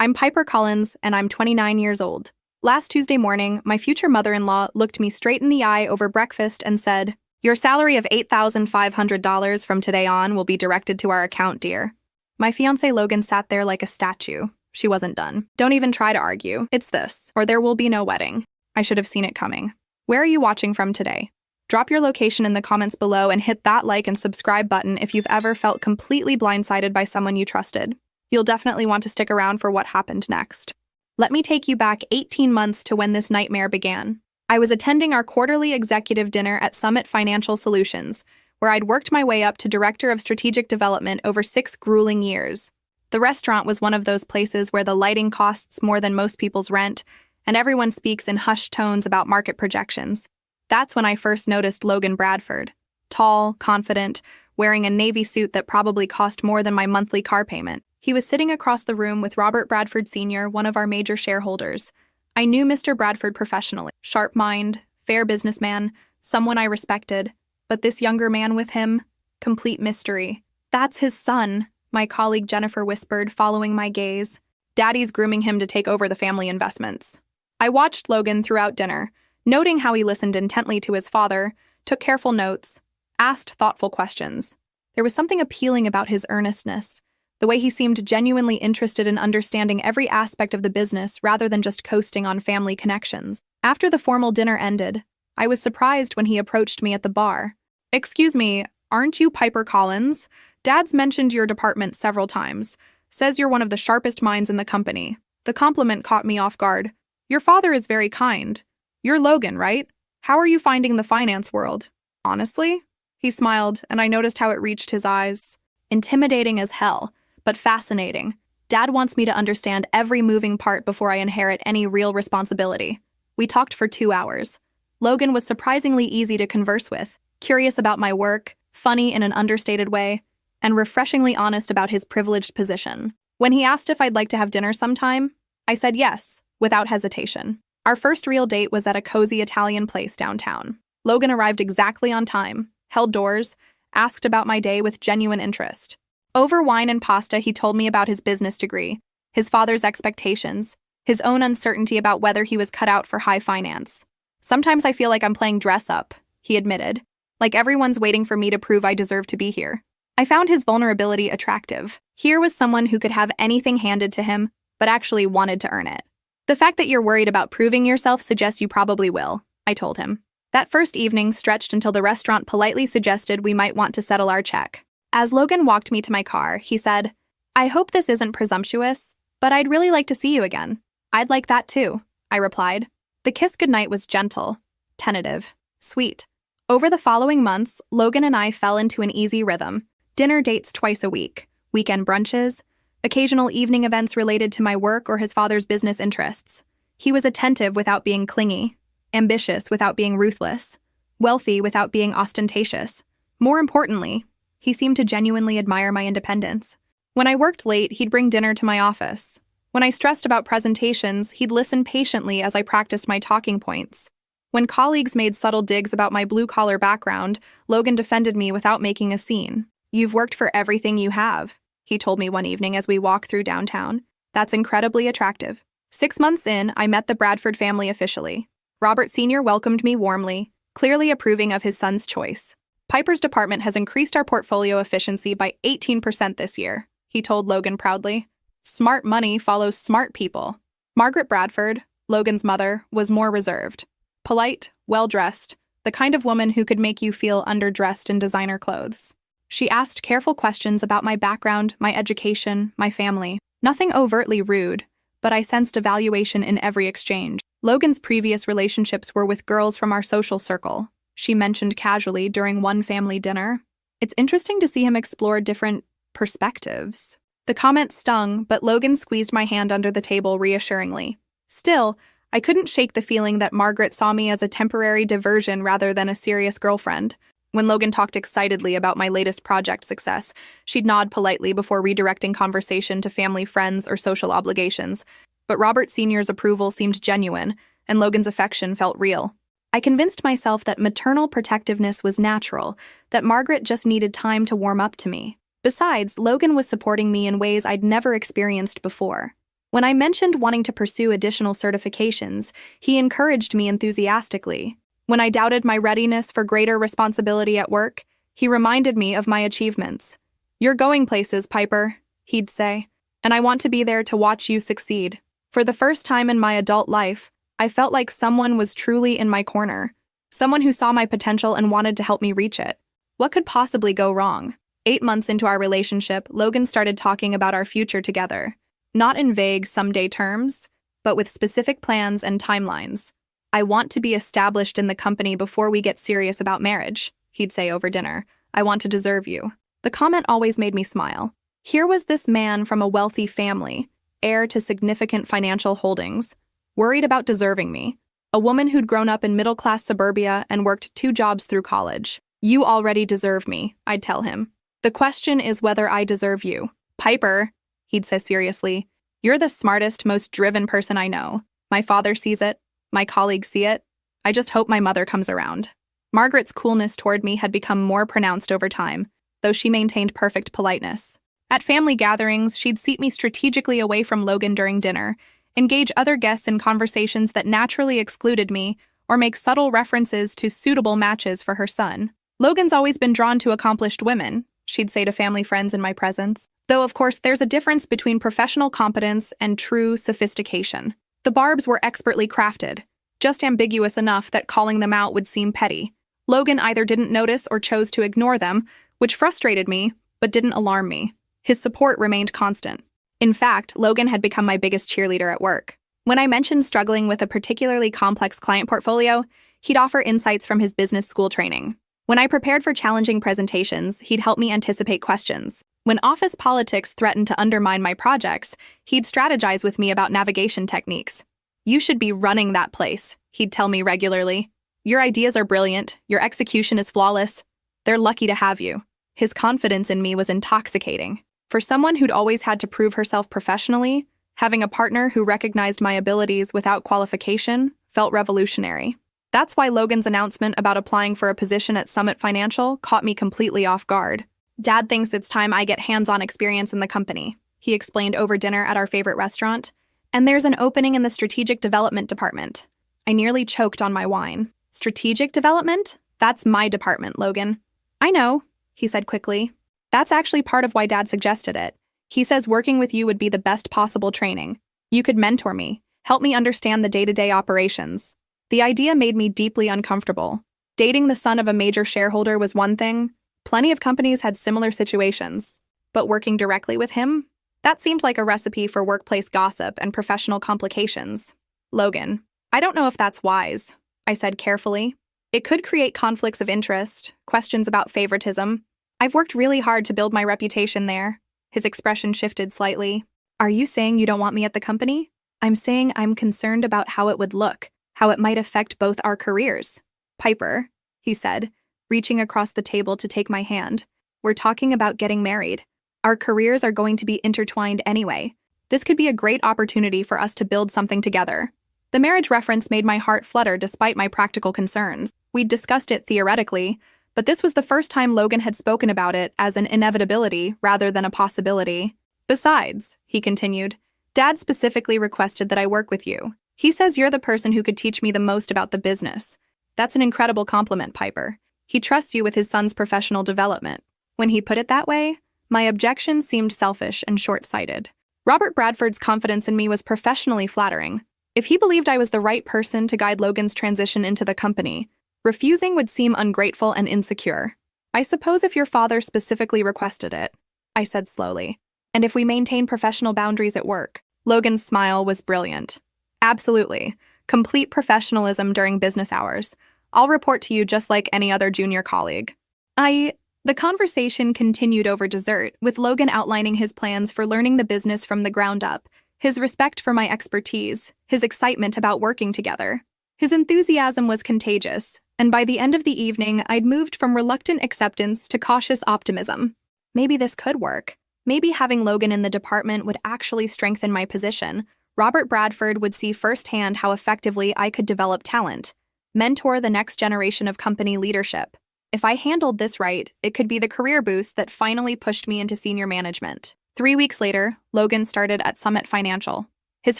I'm Piper Collins, and I'm 29 years old. Last Tuesday morning, my future mother-in-law looked me straight in the eye over breakfast and said, "Your salary of $8,500 from today on will be directed to our account, dear." My fiancé Logan sat there like a statue. She wasn't done. "Don't even try to argue. It's this, or there will be no wedding." I should have seen it coming. Where are you watching from today? Drop your location in the comments below and hit that like and subscribe button if you've ever felt completely blindsided by someone you trusted. You'll definitely want to stick around for what happened next. Let me take you back 18 months to when this nightmare began. I was attending our quarterly executive dinner at Summit Financial Solutions, where I'd worked my way up to Director of Strategic Development over 6 grueling years. The restaurant was one of those places where the lighting costs more than most people's rent, and everyone speaks in hushed tones about market projections. That's when I first noticed Logan Bradford. Tall, confident, wearing a navy suit that probably cost more than my monthly car payment. He was sitting across the room with Robert Bradford Sr., one of our major shareholders. I knew Mr. Bradford professionally. Sharp mind, fair businessman, someone I respected. But this younger man with him? Complete mystery. "That's his son," my colleague Jennifer whispered, following my gaze. "Daddy's grooming him to take over the family investments." I watched Logan throughout dinner, noting how he listened intently to his father, took careful notes, asked thoughtful questions. There was something appealing about his earnestness, the way he seemed genuinely interested in understanding every aspect of the business rather than just coasting on family connections. After the formal dinner ended, I was surprised when he approached me at the bar. "Excuse me, aren't you Piper Collins? Dad's mentioned your department several times. Says you're one of the sharpest minds in the company." The compliment caught me off guard. "Your father is very kind. You're Logan, right? How are you finding the finance world?" "Honestly?" He smiled, and I noticed how it reached his eyes. "Intimidating as hell, but fascinating. Dad wants me to understand every moving part before I inherit any real responsibility." We talked for 2 hours. Logan was surprisingly easy to converse with, curious about my work, funny in an understated way, and refreshingly honest about his privileged position. When he asked if I'd like to have dinner sometime, I said yes, without hesitation. Our first real date was at a cozy Italian place downtown. Logan arrived exactly on time, held doors, asked about my day with genuine interest. Over wine and pasta, he told me about his business degree, his father's expectations, his own uncertainty about whether he was cut out for high finance. "Sometimes I feel like I'm playing dress-up," he admitted, "like everyone's waiting for me to prove I deserve to be here." I found his vulnerability attractive. Here was someone who could have anything handed to him, but actually wanted to earn it. "The fact that you're worried about proving yourself suggests you probably will," I told him. That first evening stretched until the restaurant politely suggested we might want to settle our check. As Logan walked me to my car, he said, "I hope this isn't presumptuous, but I'd really like to see you again." "I'd like that too," I replied. The kiss goodnight was gentle, tentative, sweet. Over the following months, Logan and I fell into an easy rhythm. Dinner dates twice a week, weekend brunches, occasional evening events related to my work or his father's business interests. He was attentive without being clingy, ambitious without being ruthless, wealthy without being ostentatious. More importantly, he seemed to genuinely admire my independence. When I worked late, he'd bring dinner to my office. When I stressed about presentations, he'd listen patiently as I practiced my talking points. When colleagues made subtle digs about my blue-collar background, Logan defended me without making a scene. "You've worked for everything you have," he told me one evening as we walked through downtown. "That's incredibly attractive." 6 months in, I met the Bradford family officially. Robert Sr. welcomed me warmly, clearly approving of his son's choice. "Piper's department has increased our portfolio efficiency by 18% this year," he told Logan proudly. Smart money follows smart people. Margaret Bradford, Logan's mother, was more reserved. Polite, well-dressed, the kind of woman who could make you feel underdressed in designer clothes. She asked careful questions about my background, my education, my family. Nothing overtly rude, but I sensed evaluation in every exchange. Logan's previous relationships were with girls from our social circle, she mentioned casually during one family dinner. It's interesting to see him explore different perspectives. The comment stung, but Logan squeezed my hand under the table reassuringly. Still, I couldn't shake the feeling that Margaret saw me as a temporary diversion rather than a serious girlfriend. When Logan talked excitedly about my latest project success, she'd nod politely before redirecting conversation to family, friends, or social obligations. But Robert Sr.'s approval seemed genuine, and Logan's affection felt real. I convinced myself that maternal protectiveness was natural, that Margaret just needed time to warm up to me. Besides, Logan was supporting me in ways I'd never experienced before. When I mentioned wanting to pursue additional certifications, he encouraged me enthusiastically. When I doubted my readiness for greater responsibility at work, he reminded me of my achievements. "You're going places, Piper," he'd say, "and I want to be there to watch you succeed." For the first time in my adult life, I felt like someone was truly in my corner, someone who saw my potential and wanted to help me reach it. What could possibly go wrong? 8 months into our relationship, Logan started talking about our future together. Not in vague someday terms, but with specific plans and timelines. "I want to be established in the company before we get serious about marriage," he'd say over dinner. "I want to deserve you." The comment always made me smile. Here was this man from a wealthy family, heir to significant financial holdings, worried about deserving me, a woman who'd grown up in middle-class suburbia and worked 2 jobs through college. "You already deserve me," I'd tell him. "The question is whether I deserve you." "Piper," he'd say seriously, "you're the smartest, most driven person I know. My father sees it. My colleagues see it. I just hope my mother comes around." Margaret's coolness toward me had become more pronounced over time, though she maintained perfect politeness. At family gatherings, she'd seat me strategically away from Logan during dinner, engage other guests in conversations that naturally excluded me, or make subtle references to suitable matches for her son. "Logan's always been drawn to accomplished women," she'd say to family friends in my presence. Though, of course, there's a difference between professional competence and true sophistication. The barbs were expertly crafted, just ambiguous enough that calling them out would seem petty. Logan either didn't notice or chose to ignore them, which frustrated me, but didn't alarm me. His support remained constant. In fact, Logan had become my biggest cheerleader at work. When I mentioned struggling with a particularly complex client portfolio, he'd offer insights from his business school training. When I prepared for challenging presentations, he'd help me anticipate questions. When office politics threatened to undermine my projects, he'd strategize with me about navigation techniques. "You should be running that place," he'd tell me regularly. "Your ideas are brilliant, your execution is flawless. They're lucky to have you." His confidence in me was intoxicating. For someone who'd always had to prove herself professionally, having a partner who recognized my abilities without qualification felt revolutionary. That's why Logan's announcement about applying for a position at Summit Financial caught me completely off guard. "Dad thinks it's time I get hands-on experience in the company," he explained over dinner at our favorite restaurant. "And there's an opening in the strategic development department." I nearly choked on my wine. "Strategic development? That's my department, Logan." "I know," he said quickly. "That's actually part of why Dad suggested it. He says working with you would be the best possible training. You could mentor me, help me understand the day-to-day operations." The idea made me deeply uncomfortable. Dating the son of a major shareholder was one thing. Plenty of companies had similar situations. But working directly with him? That seemed like a recipe for workplace gossip and professional complications. "Logan, I don't know if that's wise," I said carefully. "It could create conflicts of interest, questions about favoritism. I've worked really hard to build my reputation there." His expression shifted slightly. "Are you saying you don't want me at the company?" "I'm saying I'm concerned about how it would look, how it might affect both our careers." "Piper," he said, reaching across the table to take my hand, "we're talking about getting married. Our careers are going to be intertwined anyway. This could be a great opportunity for us to build something together." The marriage reference made my heart flutter despite my practical concerns. We'd discussed it theoretically, but this was the first time Logan had spoken about it as an inevitability rather than a possibility. "Besides," he continued, "Dad specifically requested that I work with you. He says you're the person who could teach me the most about the business. That's an incredible compliment, Piper. He trusts you with his son's professional development." When he put it that way, my objection seemed selfish and short-sighted. Robert Bradford's confidence in me was professionally flattering. If he believed I was the right person to guide Logan's transition into the company, refusing would seem ungrateful and insecure. "I suppose if your father specifically requested it," I said slowly, "and if we maintain professional boundaries at work." Logan's smile was brilliant. "Absolutely. Complete professionalism during business hours. I'll report to you just like any other junior colleague." The conversation continued over dessert, with Logan outlining his plans for learning the business from the ground up, his respect for my expertise, his excitement about working together. His enthusiasm was contagious, and by the end of the evening, I'd moved from reluctant acceptance to cautious optimism. Maybe this could work. Maybe having Logan in the department would actually strengthen my position. Robert Bradford would see firsthand how effectively I could develop talent, mentor the next generation of company leadership. If I handled this right, it could be the career boost that finally pushed me into senior management. 3 weeks later, Logan started at Summit Financial. His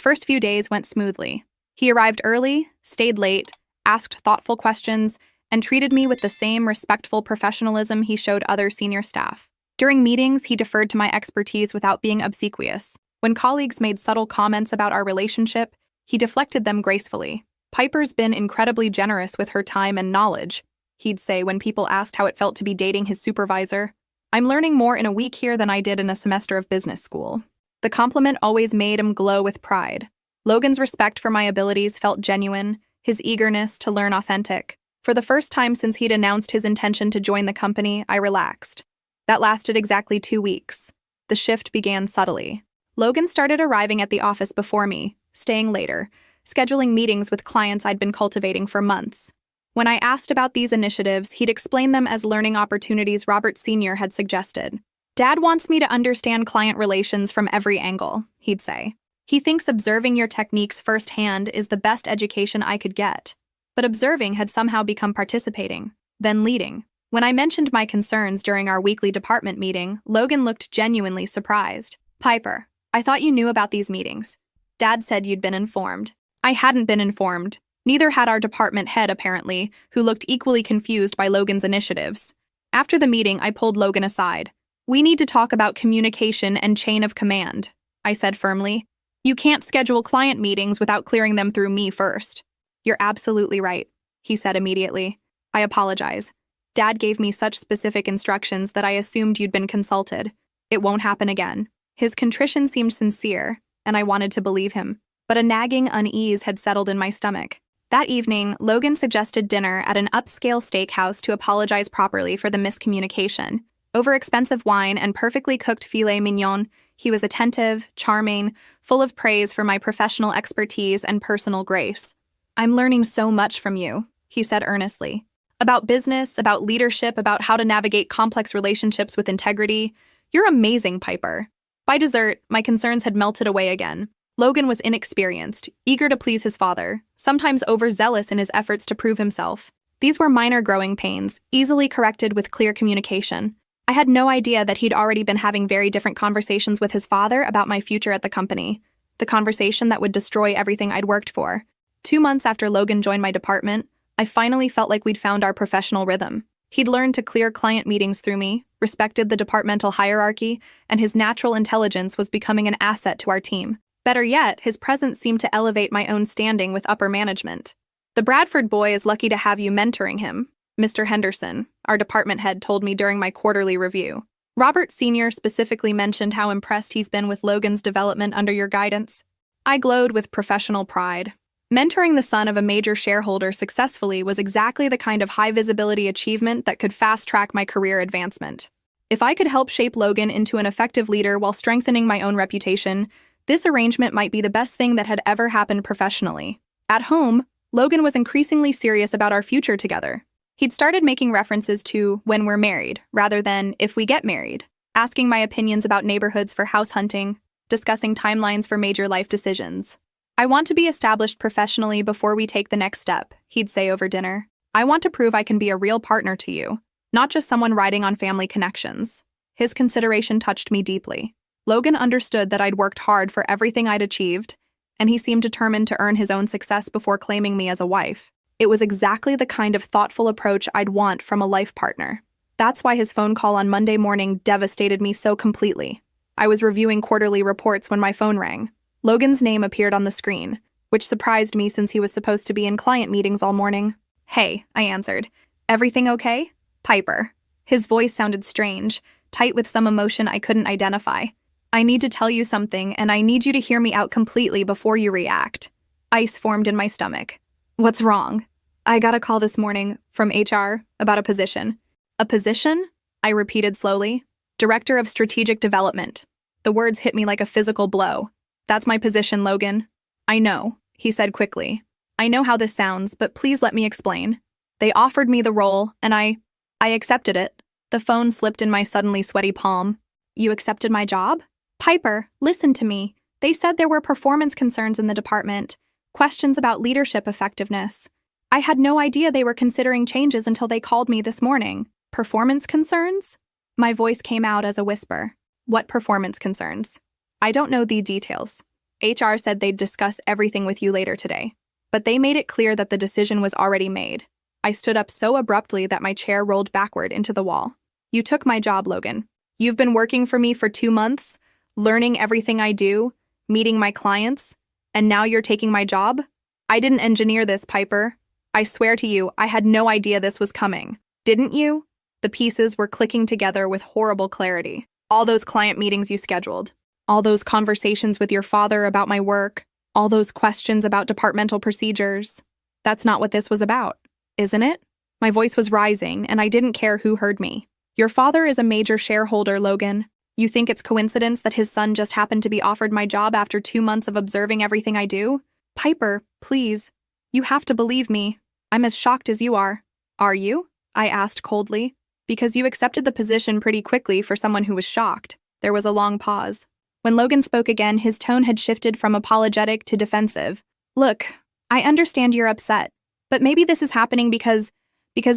first few days went smoothly. He arrived early, stayed late, asked thoughtful questions, and treated me with the same respectful professionalism he showed other senior staff. During meetings, he deferred to my expertise without being obsequious. When colleagues made subtle comments about our relationship, he deflected them gracefully. "Piper's been incredibly generous with her time and knowledge," he'd say when people asked how it felt to be dating his supervisor. "I'm learning more in a week here than I did in a semester of business school." The compliment always made him glow with pride. Logan's respect for my abilities felt genuine, his eagerness to learn authentic. For the first time since he'd announced his intention to join the company, I relaxed. That lasted exactly 2 weeks. The shift began subtly. Logan started arriving at the office before me, staying later, scheduling meetings with clients I'd been cultivating for months. When I asked about these initiatives, he'd explain them as learning opportunities Robert Sr. had suggested. "Dad wants me to understand client relations from every angle," he'd say. "He thinks observing your techniques firsthand is the best education I could get." But observing had somehow become participating, then leading. When I mentioned my concerns during our weekly department meeting, Logan looked genuinely surprised. "Piper, I thought you knew about these meetings. Dad said you'd been informed." I hadn't been informed. Neither had our department head, apparently, who looked equally confused by Logan's initiatives. After the meeting, I pulled Logan aside. "We need to talk about communication and chain of command," I said firmly. "You can't schedule client meetings without clearing them through me first." "You're absolutely right," he said immediately. "I apologize. Dad gave me such specific instructions that I assumed you'd been consulted. It won't happen again." His contrition seemed sincere, and I wanted to believe him. But a nagging unease had settled in my stomach. That evening, Logan suggested dinner at an upscale steakhouse to apologize properly for the miscommunication. Over expensive wine and perfectly cooked filet mignon, he was attentive, charming, full of praise for my professional expertise and personal grace. "I'm learning so much from you," he said earnestly. "About business, about leadership, about how to navigate complex relationships with integrity. You're amazing, Piper." By dessert, my concerns had melted away again. Logan was inexperienced, eager to please his father, sometimes overzealous in his efforts to prove himself. These were minor growing pains, easily corrected with clear communication. I had no idea that he'd already been having very different conversations with his father about my future at the company, the conversation that would destroy everything I'd worked for. 2 months after Logan joined my department, I finally felt like we'd found our professional rhythm. He'd learned to clear client meetings through me, respected the departmental hierarchy, and his natural intelligence was becoming an asset to our team. Better yet, his presence seemed to elevate my own standing with upper management. "The Bradford boy is lucky to have you mentoring him," Mr. Henderson, our department head, told me during my quarterly review. "Robert Sr. specifically mentioned how impressed he's been with Logan's development under your guidance." I glowed with professional pride. Mentoring the son of a major shareholder successfully was exactly the kind of high-visibility achievement that could fast-track my career advancement. If I could help shape Logan into an effective leader while strengthening my own reputation, this arrangement might be the best thing that had ever happened professionally. At home, Logan was increasingly serious about our future together. He'd started making references to "when we're married," rather than "if we get married," asking my opinions about neighborhoods for house hunting, discussing timelines for major life decisions. "I want to be established professionally before we take the next step," he'd say over dinner. "I want to prove I can be a real partner to you, not just someone riding on family connections." His consideration touched me deeply. Logan understood that I'd worked hard for everything I'd achieved, and he seemed determined to earn his own success before claiming me as a wife. It was exactly the kind of thoughtful approach I'd want from a life partner. That's why his phone call on Monday morning devastated me so completely. I was reviewing quarterly reports when my phone rang. Logan's name appeared on the screen, which surprised me since he was supposed to be in client meetings all morning. "Hey," I answered. "Everything okay?" "Piper." His voice sounded strange, tight with some emotion I couldn't identify. "I need to tell you something, and I need you to hear me out completely before you react." Ice formed in my stomach. "What's wrong?" "I got a call this morning from HR about a position." "A position?" I repeated slowly. "Director of Strategic Development." The words hit me like a physical blow. "That's my position, Logan." "I know," he said quickly. "I know how this sounds, but please let me explain. They offered me the role, and I accepted it." The phone slipped in my suddenly sweaty palm. "You accepted my job?" "Piper, listen to me. They said there were performance concerns in the department, questions about leadership effectiveness. I had no idea they were considering changes until they called me this morning." "Performance concerns?" My voice came out as a whisper. "What performance concerns?" "I don't know the details. HR said they'd discuss everything with you later today, but they made it clear that the decision was already made. I stood up so abruptly that my chair rolled backward into the wall. You took my job, Logan. You've been working for me for 2 months, learning everything I do, meeting my clients, and now you're taking my job? I didn't engineer this, Piper. I swear to you, I had no idea this was coming. Didn't you? The pieces were clicking together with horrible clarity. All those client meetings you scheduled, all those conversations with your father about my work, all those questions about departmental procedures. That's not what this was about, isn't it? My voice was rising, and I didn't care who heard me. Your father is a major shareholder, Logan. You think it's coincidence that his son just happened to be offered my job after 2 months of observing everything I do? Piper, please. You have to believe me. I'm as shocked as you are. Are you? I asked coldly. Because you accepted the position pretty quickly for someone who was shocked. There was a long pause. When Logan spoke again, his tone had shifted from apologetic to defensive. Look, I understand you're upset, but maybe this is happening because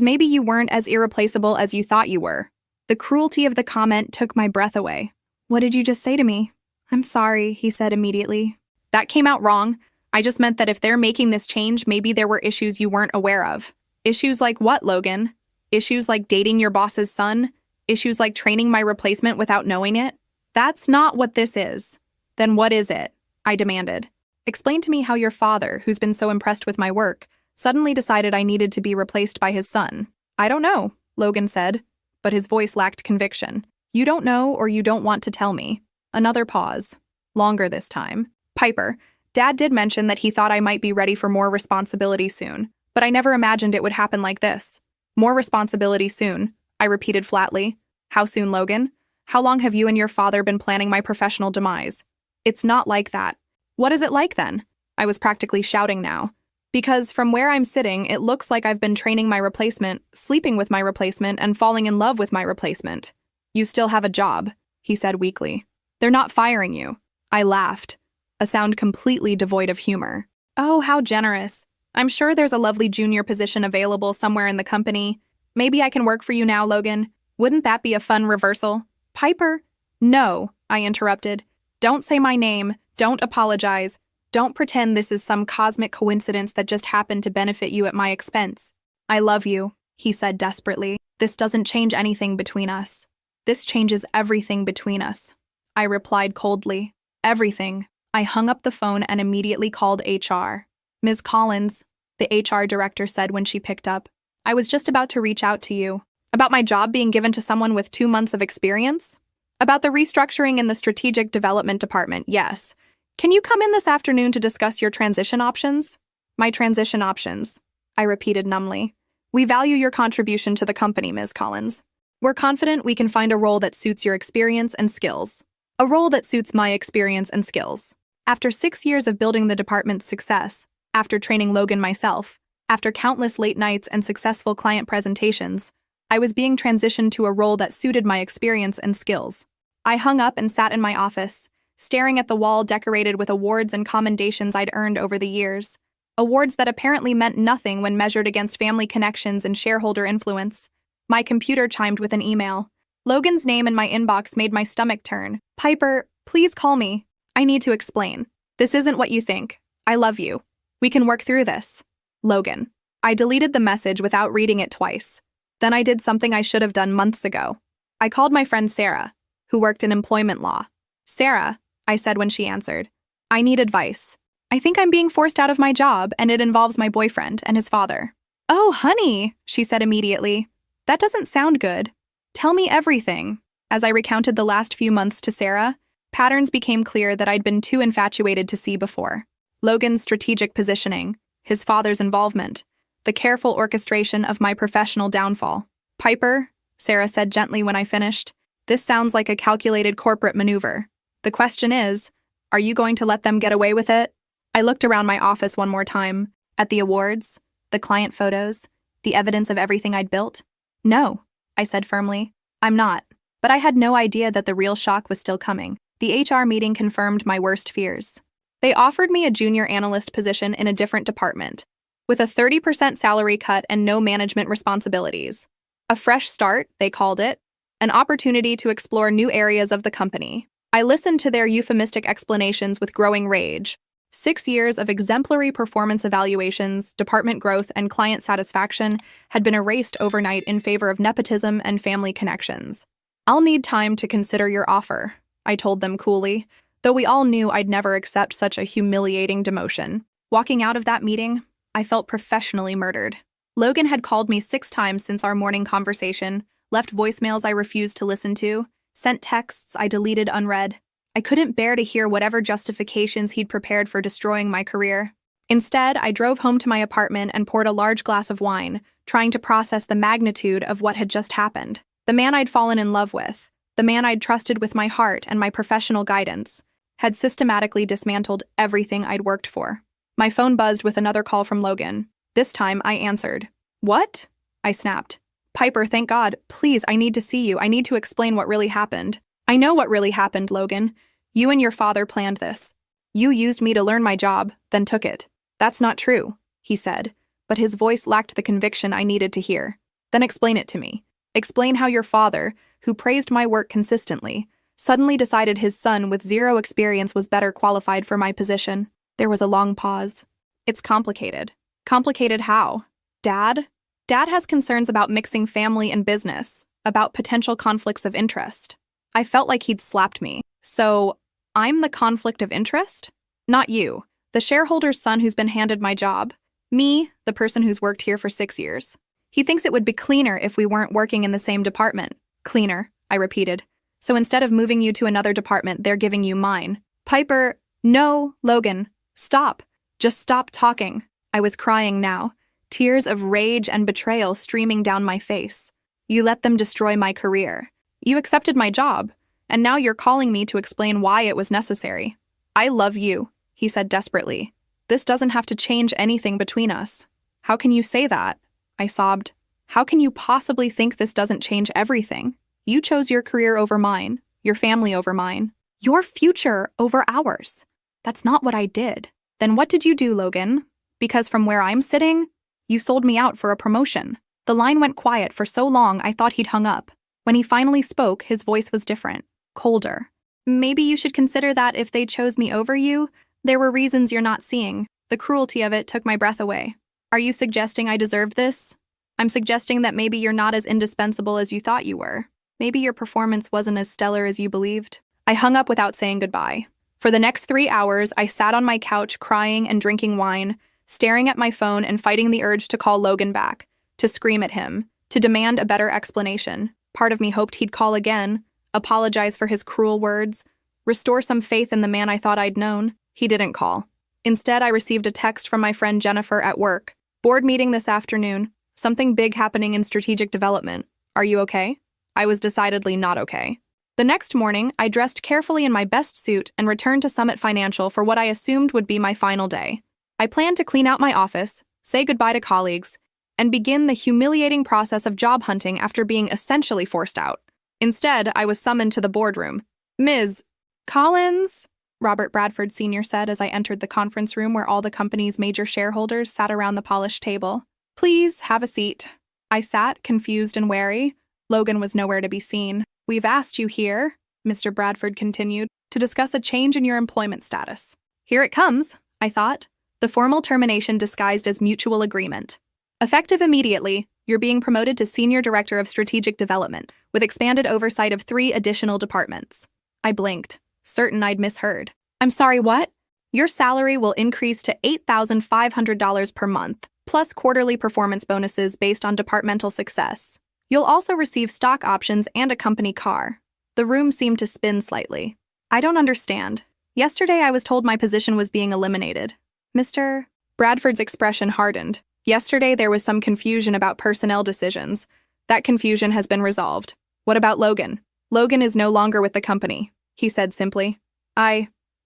maybe you weren't as irreplaceable as you thought you were. The cruelty of the comment took my breath away. What did you just say to me? I'm sorry, he said immediately. That came out wrong. I just meant that if they're making this change, maybe there were issues you weren't aware of. Issues like what, Logan? Issues like dating your boss's son? Issues like training my replacement without knowing it? That's not what this is. Then what is it? I demanded. Explain to me how your father, who's been so impressed with my work, suddenly decided I needed to be replaced by his son. I don't know, Logan said, but his voice lacked conviction. You don't know or you don't want to tell me. Another pause. Longer this time. Piper, Dad did mention that he thought I might be ready for more responsibility soon, but I never imagined it would happen like this. More responsibility soon, I repeated flatly. How soon, Logan? How long have you and your father been planning my professional demise? It's not like that. What is it like then? I was practically shouting now. Because from where I'm sitting, it looks like I've been training my replacement, sleeping with my replacement, and falling in love with my replacement. You still have a job, he said weakly. They're not firing you. I laughed, a sound completely devoid of humor. Oh, how generous. I'm sure there's a lovely junior position available somewhere in the company. Maybe I can work for you now, Logan. Wouldn't that be a fun reversal? Piper? No, I interrupted. Don't say my name. Don't apologize. Don't pretend this is some cosmic coincidence that just happened to benefit you at my expense. I love you, he said desperately. This doesn't change anything between us. This changes everything between us. I replied coldly. Everything. I hung up the phone and immediately called HR. Ms. Collins, the HR director said when she picked up. I was just about to reach out to you. About my job being given to someone with 2 months of experience? About the restructuring in the strategic development department, yes. Can you come in this afternoon to discuss your transition options? My transition options, I repeated numbly. We value your contribution to the company, Ms. Collins. We're confident we can find a role that suits your experience and skills. A role that suits my experience and skills. After 6 years of building the department's success, after training Logan myself, after countless late nights and successful client presentations, I was being transitioned to a role that suited my experience and skills. I hung up and sat in my office, staring at the wall decorated with awards and commendations I'd earned over the years. Awards that apparently meant nothing when measured against family connections and shareholder influence. My computer chimed with an email. Logan's name in my inbox made my stomach turn. Piper, please call me. I need to explain. This isn't what you think. I love you. We can work through this. Logan. I deleted the message without reading it twice. Then I did something I should have done months ago. I called my friend Sarah, who worked in employment law. Sarah, I said when she answered, I need advice. I think I'm being forced out of my job, and it involves my boyfriend and his father. Oh, honey, she said immediately. That doesn't sound good. Tell me everything. As I recounted the last few months to Sarah, patterns became clear that I'd been too infatuated to see before. Logan's strategic positioning, his father's involvement, the careful orchestration of my professional downfall. Piper, Sarah said gently when I finished, this sounds like a calculated corporate maneuver. The question is, are you going to let them get away with it? I looked around my office one more time, at the awards, the client photos, the evidence of everything I'd built. No, I said firmly, I'm not. But I had no idea that the real shock was still coming. The HR meeting confirmed my worst fears. They offered me a junior analyst position in a different department, with a 30% salary cut and no management responsibilities. A fresh start, they called it, an opportunity to explore new areas of the company. I listened to their euphemistic explanations with growing rage. 6 years of exemplary performance evaluations, department growth, and client satisfaction had been erased overnight in favor of nepotism and family connections. "I'll need time to consider your offer," I told them coolly, though we all knew I'd never accept such a humiliating demotion. Walking out of that meeting, I felt professionally murdered. Logan had called me 6 times since our morning conversation, left voicemails I refused to listen to, sent texts I deleted unread. I couldn't bear to hear whatever justifications he'd prepared for destroying my career. Instead, I drove home to my apartment and poured a large glass of wine, trying to process the magnitude of what had just happened. The man I'd fallen in love with, the man I'd trusted with my heart and my professional guidance, had systematically dismantled everything I'd worked for. My phone buzzed with another call from Logan. This time, I answered. "What?" I snapped. "Piper, thank God. Please, I need to see you. I need to explain what really happened." "I know what really happened, Logan. You and your father planned this. You used me to learn my job, then took it." "That's not true," he said, but his voice lacked the conviction I needed to hear. "Then explain it to me. Explain how your father, who praised my work consistently, suddenly decided his son with zero experience was better qualified for my position." There was a long pause. "It's complicated." "Complicated how?" "Dad? Dad has concerns about mixing family and business, about potential conflicts of interest." I felt like he'd slapped me. "So, I'm the conflict of interest? Not you, the shareholder's son who's been handed my job. Me, the person who's worked here for 6 years. He thinks it would be cleaner if we weren't working in the same department." "Cleaner," I repeated. "So instead of moving you to another department, they're giving you mine." "Piper, no, Logan, stop. Just stop talking." I was crying now, tears of rage and betrayal streaming down my face. "You let them destroy my career. You accepted my job, and now you're calling me to explain why it was necessary." "I love you," he said desperately. "This doesn't have to change anything between us." "How can you say that?" I sobbed. "How can you possibly think this doesn't change everything? You chose your career over mine, your family over mine, your future over ours. That's not what I did." "Then what did you do, Logan? Because from where I'm sitting, you sold me out for a promotion." The line went quiet for so long I thought he'd hung up. When he finally spoke, his voice was different, colder. "Maybe you should consider that if they chose me over you, there were reasons you're not seeing." The cruelty of it took my breath away. "Are you suggesting I deserve this?" "I'm suggesting that maybe you're not as indispensable as you thought you were. Maybe your performance wasn't as stellar as you believed." I hung up without saying goodbye. For the next 3 hours, I sat on my couch crying and drinking wine, staring at my phone and fighting the urge to call Logan back, to scream at him, to demand a better explanation. Part of me hoped he'd call again, apologize for his cruel words, restore some faith in the man I thought I'd known. He didn't call. Instead, I received a text from my friend Jennifer at work. "Board meeting this afternoon. Something big happening in strategic development. Are you okay?" I was decidedly not okay. The next morning, I dressed carefully in my best suit and returned to Summit Financial for what I assumed would be my final day. I planned to clean out my office, say goodbye to colleagues, and begin the humiliating process of job hunting after being essentially forced out. Instead, I was summoned to the boardroom. "Ms. Collins," Robert Bradford Sr. said as I entered the conference room where all the company's major shareholders sat around the polished table. "Please have a seat." I sat, confused and wary. Logan was nowhere to be seen. "We've asked you here," Mr. Bradford continued, "to discuss a change in your employment status." Here it comes, I thought. The formal termination disguised as mutual agreement. Effective immediately, you're being promoted to Senior Director of Strategic Development, with expanded oversight of 3 additional departments. I blinked, certain I'd misheard. "I'm sorry, what?" "Your salary will increase to $8,500 per month, plus quarterly performance bonuses based on departmental success. You'll also receive stock options and a company car." The room seemed to spin slightly. "I don't understand. Yesterday I was told my position was being eliminated." Mr. Bradford's expression hardened. "Yesterday there was some confusion about personnel decisions. That confusion has been resolved. What about Logan?" "Logan is no longer with the company," he said simply.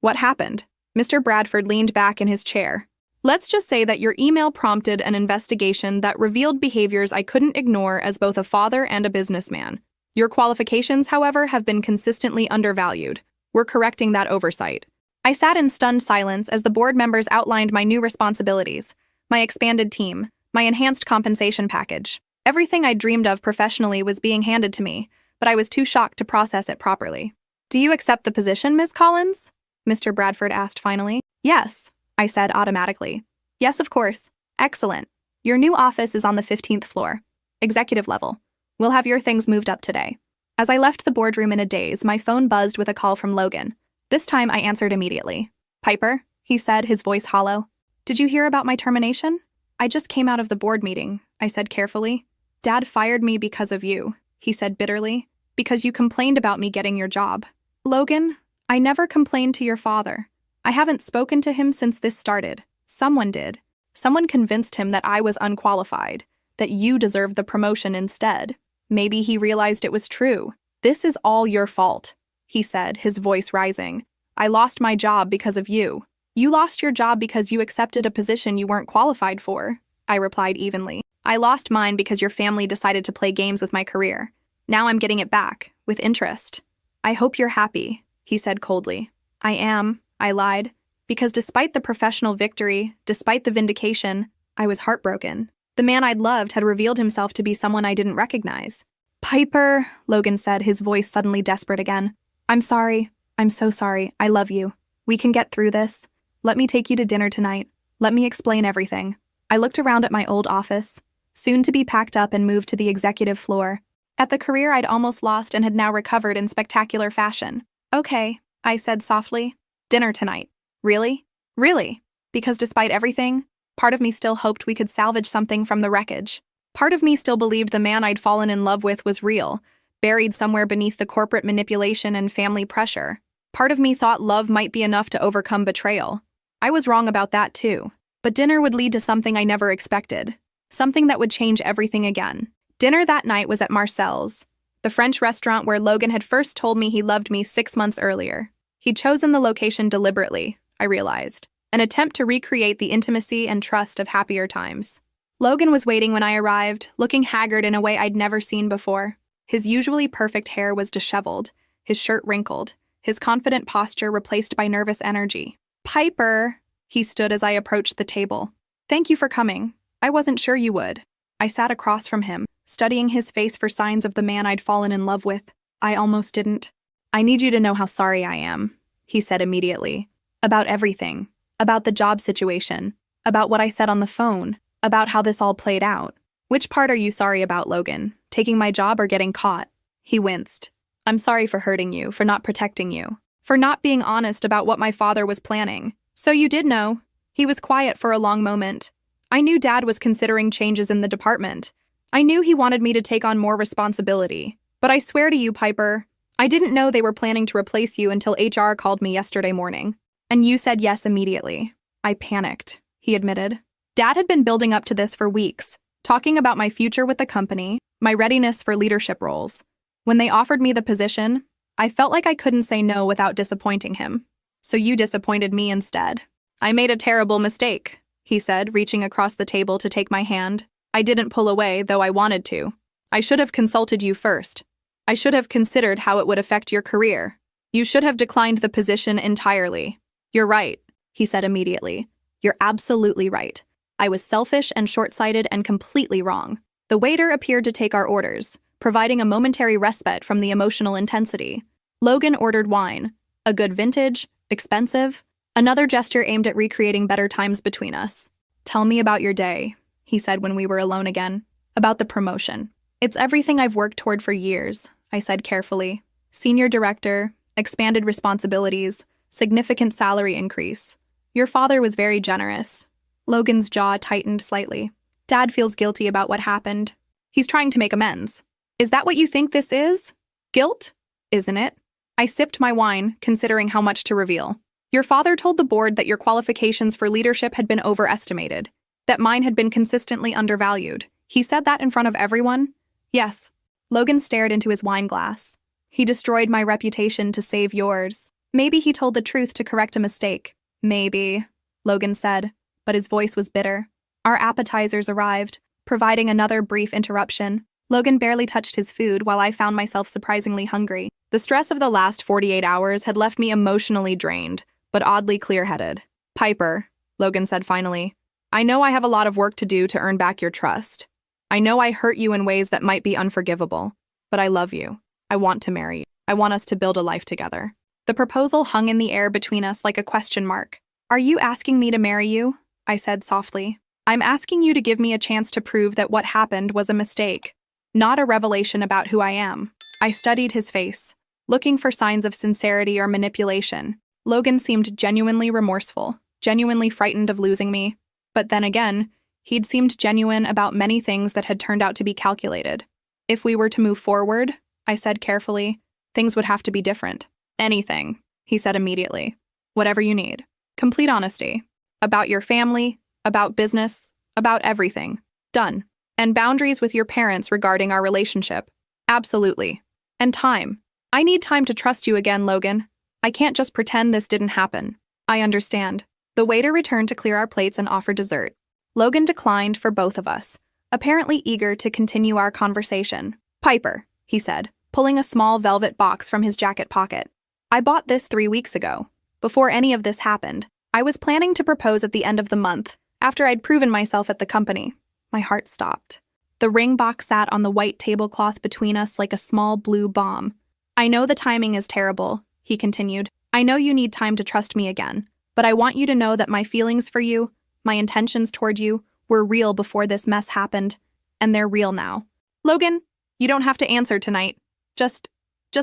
What happened?" Mr. Bradford leaned back in his chair. "Let's just say that your email prompted an investigation that revealed behaviors I couldn't ignore as both a father and a businessman. Your qualifications, however, have been consistently undervalued. We're correcting that oversight." I sat in stunned silence as the board members outlined my new responsibilities, my expanded team, my enhanced compensation package. Everything I dreamed of professionally was being handed to me, but I was too shocked to process it properly. Do you accept the position, Miss Collins? Mr. Bradford asked finally. Yes, I said automatically. Yes, of course. Excellent. Your new office is on the 15th floor. Executive level. We'll have your things moved up today. As I left the boardroom in a daze, my phone buzzed with a call from Logan. This time I answered immediately. Piper, he said, his voice hollow. Did you hear about my termination? I just came out of the board meeting, I said carefully. Dad fired me because of you, he said bitterly, because you complained about me getting your job. Logan, I never complained to your father. I haven't spoken to him since this started. Someone did. Someone convinced him that I was unqualified, that you deserved the promotion instead. Maybe he realized it was true. This is all your fault, he said, his voice rising. I lost my job because of you. You lost your job because you accepted a position you weren't qualified for, I replied evenly. I lost mine because your family decided to play games with my career. Now I'm getting it back, with interest. I hope you're happy, he said coldly. I am, I lied, because despite the professional victory, despite the vindication, I was heartbroken. The man I'd loved had revealed himself to be someone I didn't recognize. Piper, Logan said, his voice suddenly desperate again. I'm sorry. I'm so sorry. I love you. We can get through this. Let me take you to dinner tonight. Let me explain everything. I looked around at my old office, soon to be packed up and moved to the executive floor. At the career I'd almost lost and had now recovered in spectacular fashion. Okay, I said softly. Dinner tonight. Really? Really? Because despite everything, part of me still hoped we could salvage something from the wreckage. Part of me still believed the man I'd fallen in love with was real, buried somewhere beneath the corporate manipulation and family pressure. Part of me thought love might be enough to overcome betrayal. I was wrong about that too. But dinner would lead to something I never expected. Something that would change everything again. Dinner that night was at Marcel's, the French restaurant where Logan had first told me he loved me 6 months earlier. He'd chosen the location deliberately, I realized, an attempt to recreate the intimacy and trust of happier times. Logan was waiting when I arrived, looking haggard in a way I'd never seen before. His usually perfect hair was disheveled, his shirt wrinkled, his confident posture replaced by nervous energy. Piper, he stood as I approached the table. Thank you for coming. I wasn't sure you would. I sat across from him, studying his face for signs of the man I'd fallen in love with. I almost didn't. I need you to know how sorry I am, he said immediately. About everything. About the job situation. About what I said on the phone. About how this all played out. Which part are you sorry about, Logan? Taking my job or getting caught? He winced. I'm sorry for hurting you, for not protecting you, for not being honest about what my father was planning. So you did know. He was quiet for a long moment. I knew Dad was considering changes in the department. I knew he wanted me to take on more responsibility. But I swear to you, Piper, I didn't know they were planning to replace you until HR called me yesterday morning. And you said yes immediately. I panicked, he admitted. Dad had been building up to this for weeks, talking about my future with the company, my readiness for leadership roles. When they offered me the position, I felt like I couldn't say no without disappointing him. So you disappointed me instead. I made a terrible mistake, he said, reaching across the table to take my hand. I didn't pull away, though I wanted to. I should have consulted you first. I should have considered how it would affect your career. You should have declined the position entirely. You're right, he said immediately. You're absolutely right. I was selfish and short-sighted and completely wrong. The waiter appeared to take our orders, providing a momentary respite from the emotional intensity. Logan ordered wine, a good vintage, expensive, another gesture aimed at recreating better times between us. Tell me about your day, he said when we were alone again. About the promotion. It's everything I've worked toward for years, I said carefully. Senior director, expanded responsibilities, significant salary increase. Your father was very generous. Logan's jaw tightened slightly. Dad feels guilty about what happened. He's trying to make amends. Is that what you think this is? Guilt? Isn't it? I sipped my wine, considering how much to reveal. Your father told the board that your qualifications for leadership had been overestimated, that mine had been consistently undervalued. He said that in front of everyone? Yes. Logan stared into his wine glass. He destroyed my reputation to save yours. Maybe he told the truth to correct a mistake. Maybe, Logan said, but his voice was bitter. Our appetizers arrived, providing another brief interruption. Logan barely touched his food while I found myself surprisingly hungry. The stress of the last 48 hours had left me emotionally drained, but oddly clear-headed. Piper, Logan said finally, I know I have a lot of work to do to earn back your trust. I know I hurt you in ways that might be unforgivable, but I love you. I want to marry you. I want us to build a life together. The proposal hung in the air between us like a question mark. Are you asking me to marry you? I said softly. I'm asking you to give me a chance to prove that what happened was a mistake, not a revelation about who I am. I studied his face, looking for signs of sincerity or manipulation. Logan seemed genuinely remorseful, genuinely frightened of losing me. But then again, he'd seemed genuine about many things that had turned out to be calculated. If we were to move forward, I said carefully, things would have to be different. Anything, he said immediately. Whatever you need. Complete honesty. About your family, about business, about everything. Done. And boundaries with your parents regarding our relationship. Absolutely. And time. I need time to trust you again, Logan. I can't just pretend this didn't happen. I understand. The waiter returned to clear our plates and offer dessert. Logan declined for both of us, apparently eager to continue our conversation. Piper, he said, pulling a small velvet box from his jacket pocket. I bought this 3 weeks ago. Before any of this happened, I was planning to propose at the end of the month, after I'd proven myself at the company. My heart stopped. The ring box sat on the white tablecloth between us like a small blue bomb. I know the timing is terrible, he continued. I know you need time to trust me again, but I want you to know that my feelings for you, my intentions toward you, were real before this mess happened, and they're real now. Logan, you don't have to answer tonight. Just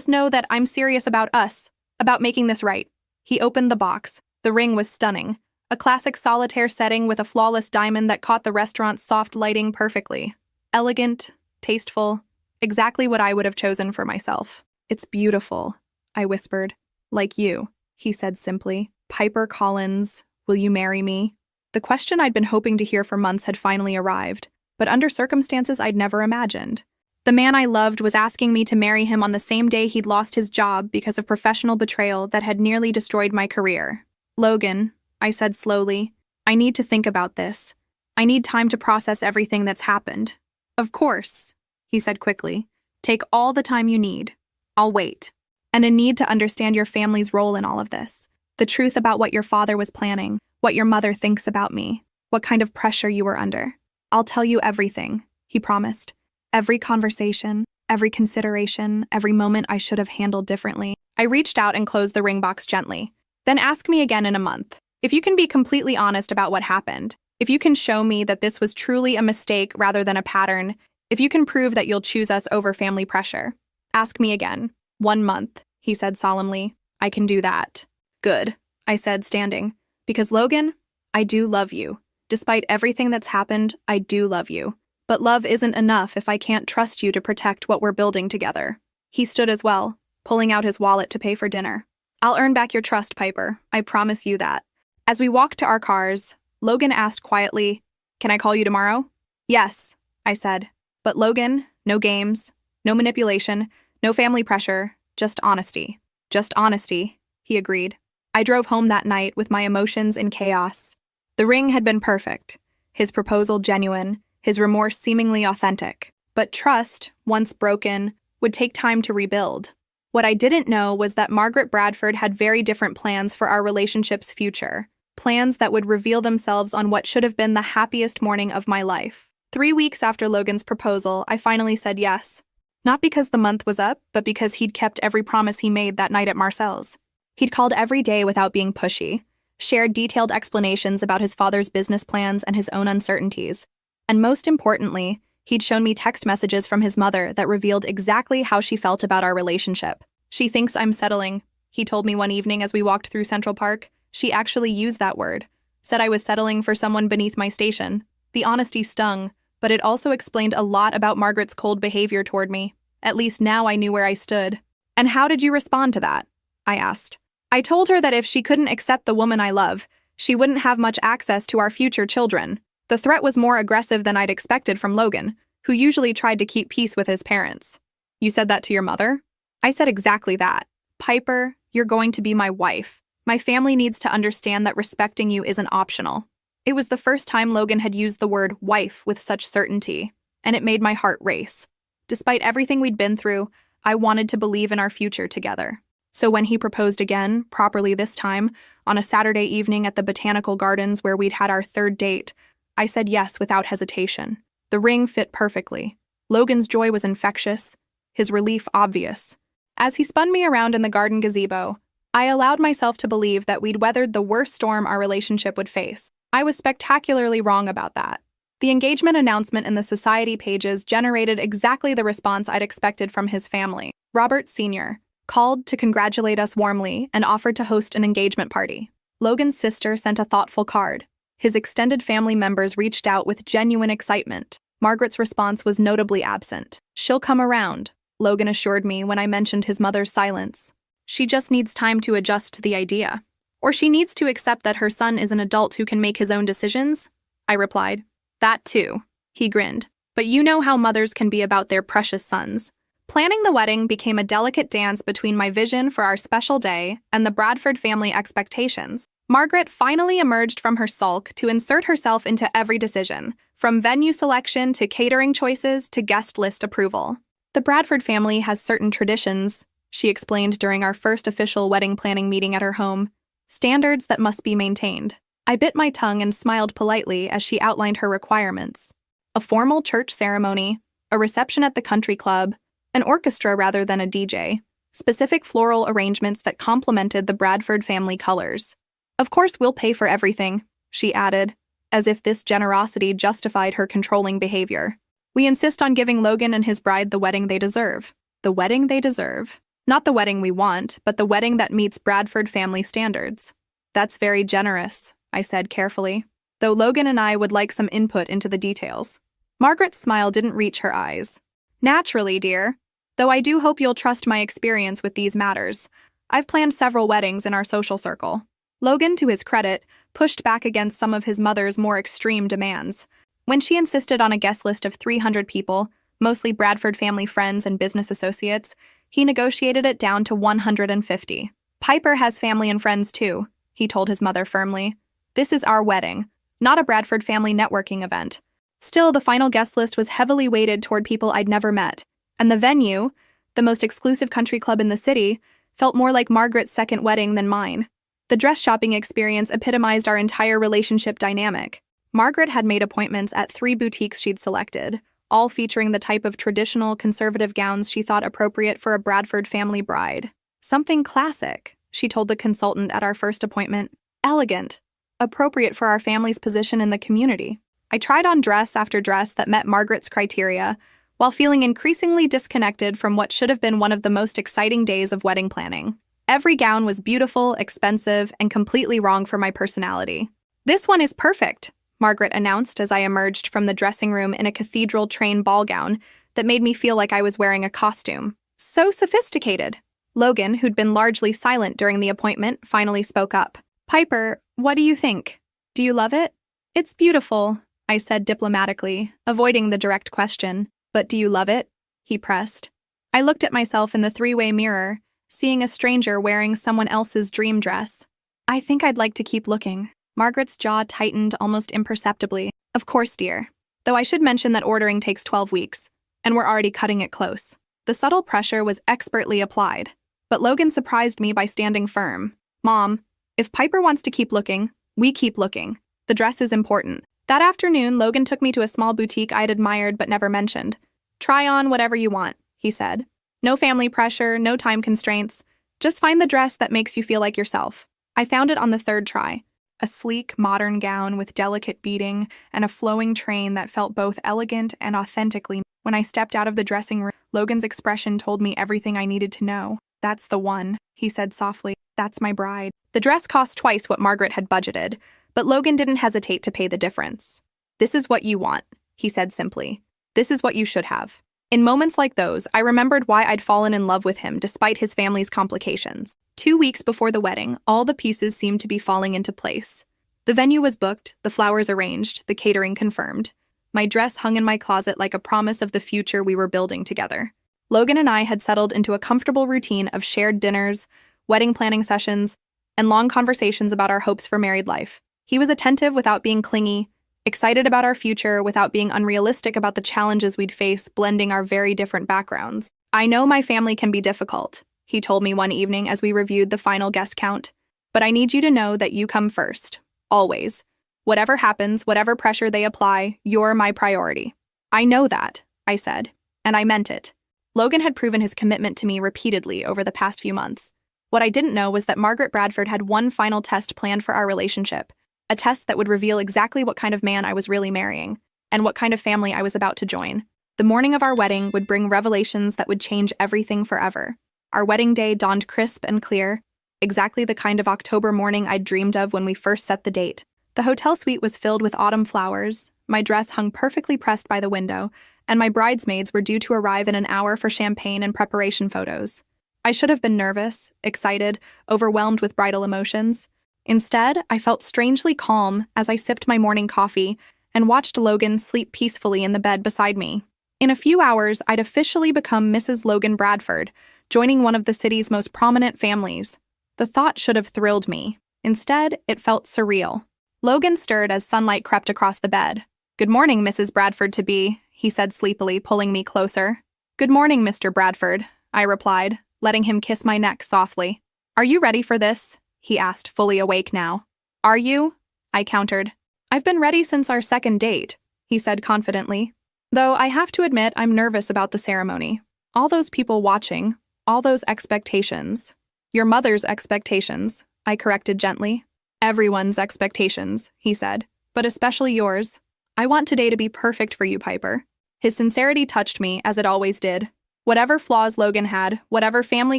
know that I'm serious about us, about making this right. He opened the box. The ring was stunning. A classic solitaire setting with a flawless diamond that caught the restaurant's soft lighting perfectly. Elegant, tasteful, exactly what I would have chosen for myself. It's beautiful, I whispered. Like you, he said simply. Piper Collins, will you marry me? The question I'd been hoping to hear for months had finally arrived, but under circumstances I'd never imagined. The man I loved was asking me to marry him on the same day he'd lost his job because of professional betrayal that had nearly destroyed my career. Logan, I said slowly, I need to think about this. I need time to process everything that's happened. Of course, he said quickly. Take all the time you need. I'll wait. And a need to understand your family's role in all of this. The truth about what your father was planning, what your mother thinks about me, what kind of pressure you were under. I'll tell you everything, he promised. Every conversation, every consideration, every moment I should have handled differently. I reached out and closed the ring box gently. Then ask me again in a month. If you can be completely honest about what happened, if you can show me that this was truly a mistake rather than a pattern, if you can prove that you'll choose us over family pressure, ask me again. 1 month, he said solemnly. I can do that. Good, I said, standing. Because Logan, I do love you. Despite everything that's happened, I do love you. But love isn't enough if I can't trust you to protect what we're building together. He stood as well, pulling out his wallet to pay for dinner. I'll earn back your trust, Piper. I promise you that. As we walked to our cars, Logan asked quietly, Can I call you tomorrow? Yes, I said. But Logan, no games, no manipulation, no family pressure, just honesty. Just honesty, he agreed. I drove home that night with my emotions in chaos. The ring had been perfect, his proposal genuine, his remorse seemingly authentic. But trust, once broken, would take time to rebuild. What I didn't know was that Margaret Bradford had very different plans for our relationship's future. Plans that would reveal themselves on what should have been the happiest morning of my life. 3 weeks after Logan's proposal, I finally said yes. Not because the month was up, but because he'd kept every promise he made that night at Marcel's. He'd called every day without being pushy, shared detailed explanations about his father's business plans and his own uncertainties. And most importantly, he'd shown me text messages from his mother that revealed exactly how she felt about our relationship. She thinks I'm settling, he told me one evening as we walked through Central Park. She actually used that word, said I was settling for someone beneath my station. The honesty stung, but it also explained a lot about Margaret's cold behavior toward me. At least now I knew where I stood. And how did you respond to that? I asked. I told her that if she couldn't accept the woman I love, she wouldn't have much access to our future children. The threat was more aggressive than I'd expected from Logan, who usually tried to keep peace with his parents. You said that to your mother? I said exactly that. Piper, you're going to be my wife. My family needs to understand that respecting you isn't optional. It was the first time Logan had used the word wife with such certainty, and it made my heart race. Despite everything we'd been through, I wanted to believe in our future together. So when he proposed again, properly this time, on a Saturday evening at the Botanical Gardens where we'd had our 3rd date, I said yes without hesitation. The ring fit perfectly. Logan's joy was infectious, his relief obvious. As he spun me around in the garden gazebo, I allowed myself to believe that we'd weathered the worst storm our relationship would face. I was spectacularly wrong about that. The engagement announcement in the society pages generated exactly the response I'd expected from his family. Robert Sr. called to congratulate us warmly and offered to host an engagement party. Logan's sister sent a thoughtful card. His extended family members reached out with genuine excitement. Margaret's response was notably absent. "She'll come around," Logan assured me when I mentioned his mother's silence. "She just needs time to adjust to the idea. Or she needs to accept that her son is an adult who can make his own decisions," I replied. "That too," he grinned. "But you know how mothers can be about their precious sons." Planning the wedding became a delicate dance between my vision for our special day and the Bradford family expectations. Margaret finally emerged from her sulk to insert herself into every decision, from venue selection to catering choices to guest list approval. "The Bradford family has certain traditions," she explained during our first official wedding planning meeting at her home. "Standards that must be maintained." I bit my tongue and smiled politely as she outlined her requirements. A formal church ceremony, a reception at the country club, an orchestra rather than a DJ, specific floral arrangements that complemented the Bradford family colors. "Of course we'll pay for everything," she added, as if this generosity justified her controlling behavior. "We insist on giving Logan and his bride the wedding they deserve." The wedding they deserve. Not the wedding we want, but the wedding that meets Bradford family standards. "That's very generous," I said carefully, though Logan and I would like some input into the details. Margaret's smile didn't reach her eyes. "Naturally, dear. Though I do hope you'll trust my experience with these matters. I've planned several weddings in our social circle." Logan, to his credit, pushed back against some of his mother's more extreme demands. When she insisted on a guest list of 300 people, mostly Bradford family friends and business associates, he negotiated it down to 150. "Piper has family and friends too," he told his mother firmly. "This is our wedding, not a Bradford family networking event." Still, the final guest list was heavily weighted toward people I'd never met, and the venue, the most exclusive country club in the city, felt more like Margaret's second wedding than mine. The dress shopping experience epitomized our entire relationship dynamic. Margaret had made appointments at 3 boutiques she'd selected, all featuring the type of traditional, conservative gowns she thought appropriate for a Bradford family bride. "Something classic," she told the consultant at our first appointment. "Elegant. Appropriate for our family's position in the community." I tried on dress after dress that met Margaret's criteria, while feeling increasingly disconnected from what should have been one of the most exciting days of wedding planning. Every gown was beautiful, expensive, and completely wrong for my personality. "This one is perfect," Margaret announced as I emerged from the dressing room in a cathedral train ball gown that made me feel like I was wearing a costume. "So sophisticated." Logan, who'd been largely silent during the appointment, finally spoke up. "Piper, what do you think? Do you love it?" "It's beautiful," I said diplomatically, avoiding the direct question. "But do you love it?" he pressed. I looked at myself in the 3-way mirror, seeing a stranger wearing someone else's dream dress. "I think I'd like to keep looking." Margaret's jaw tightened almost imperceptibly. "Of course, dear. Though I should mention that ordering takes 12 weeks, and we're already cutting it close." The subtle pressure was expertly applied, but Logan surprised me by standing firm. "Mom, if Piper wants to keep looking, we keep looking. The dress is important." That afternoon, Logan took me to a small boutique I'd admired but never mentioned. "Try on whatever you want," he said. "No family pressure, no time constraints. Just find the dress that makes you feel like yourself." I found it on the 3rd try. A sleek, modern gown with delicate beading and a flowing train that felt both elegant and authentically. When I stepped out of the dressing room, Logan's expression told me everything I needed to know. "That's the one," he said softly. "That's my bride." The dress cost twice what Margaret had budgeted, but Logan didn't hesitate to pay the difference. "This is what you want," he said simply. "This is what you should have." In moments like those, I remembered why I'd fallen in love with him despite his family's complications. 2 weeks before the wedding, all the pieces seemed to be falling into place. The venue was booked, the flowers arranged, the catering confirmed. My dress hung in my closet like a promise of the future we were building together. Logan and I had settled into a comfortable routine of shared dinners, wedding planning sessions, and long conversations about our hopes for married life. He was attentive without being clingy, excited about our future without being unrealistic about the challenges we'd face blending our very different backgrounds. "I know my family can be difficult," he told me one evening as we reviewed the final guest count, "but I need you to know that you come first. Always. Whatever happens, whatever pressure they apply, you're my priority." "I know that," I said, and I meant it. Logan had proven his commitment to me repeatedly over the past few months. What I didn't know was that Margaret Bradford had one final test planned for our relationship, a test that would reveal exactly what kind of man I was really marrying, and what kind of family I was about to join. The morning of our wedding would bring revelations that would change everything forever. Our wedding day dawned crisp and clear, exactly the kind of October morning I'd dreamed of when we first set the date. The hotel suite was filled with autumn flowers, my dress hung perfectly pressed by the window, and my bridesmaids were due to arrive in an hour for champagne and preparation photos. I should have been nervous, excited, overwhelmed with bridal emotions. Instead, I felt strangely calm as I sipped my morning coffee and watched Logan sleep peacefully in the bed beside me. In a few hours, I'd officially become Mrs. Logan Bradford, joining one of the city's most prominent families. The thought should have thrilled me. Instead, it felt surreal. Logan stirred as sunlight crept across the bed. "Good morning, Mrs. Bradford-to-be," he said sleepily, pulling me closer. "Good morning, Mr. Bradford," I replied, letting him kiss my neck softly. "Are you ready for this?" he asked, fully awake now. "Are you?" I countered. "I've been ready since our second date," he said confidently. "Though I have to admit I'm nervous about the ceremony. All those people watching, all those expectations." "Your mother's expectations," I corrected gently. "Everyone's expectations," he said, "but especially yours. I want today to be perfect for you, Piper." His sincerity touched me, as it always did. Whatever flaws Logan had, whatever family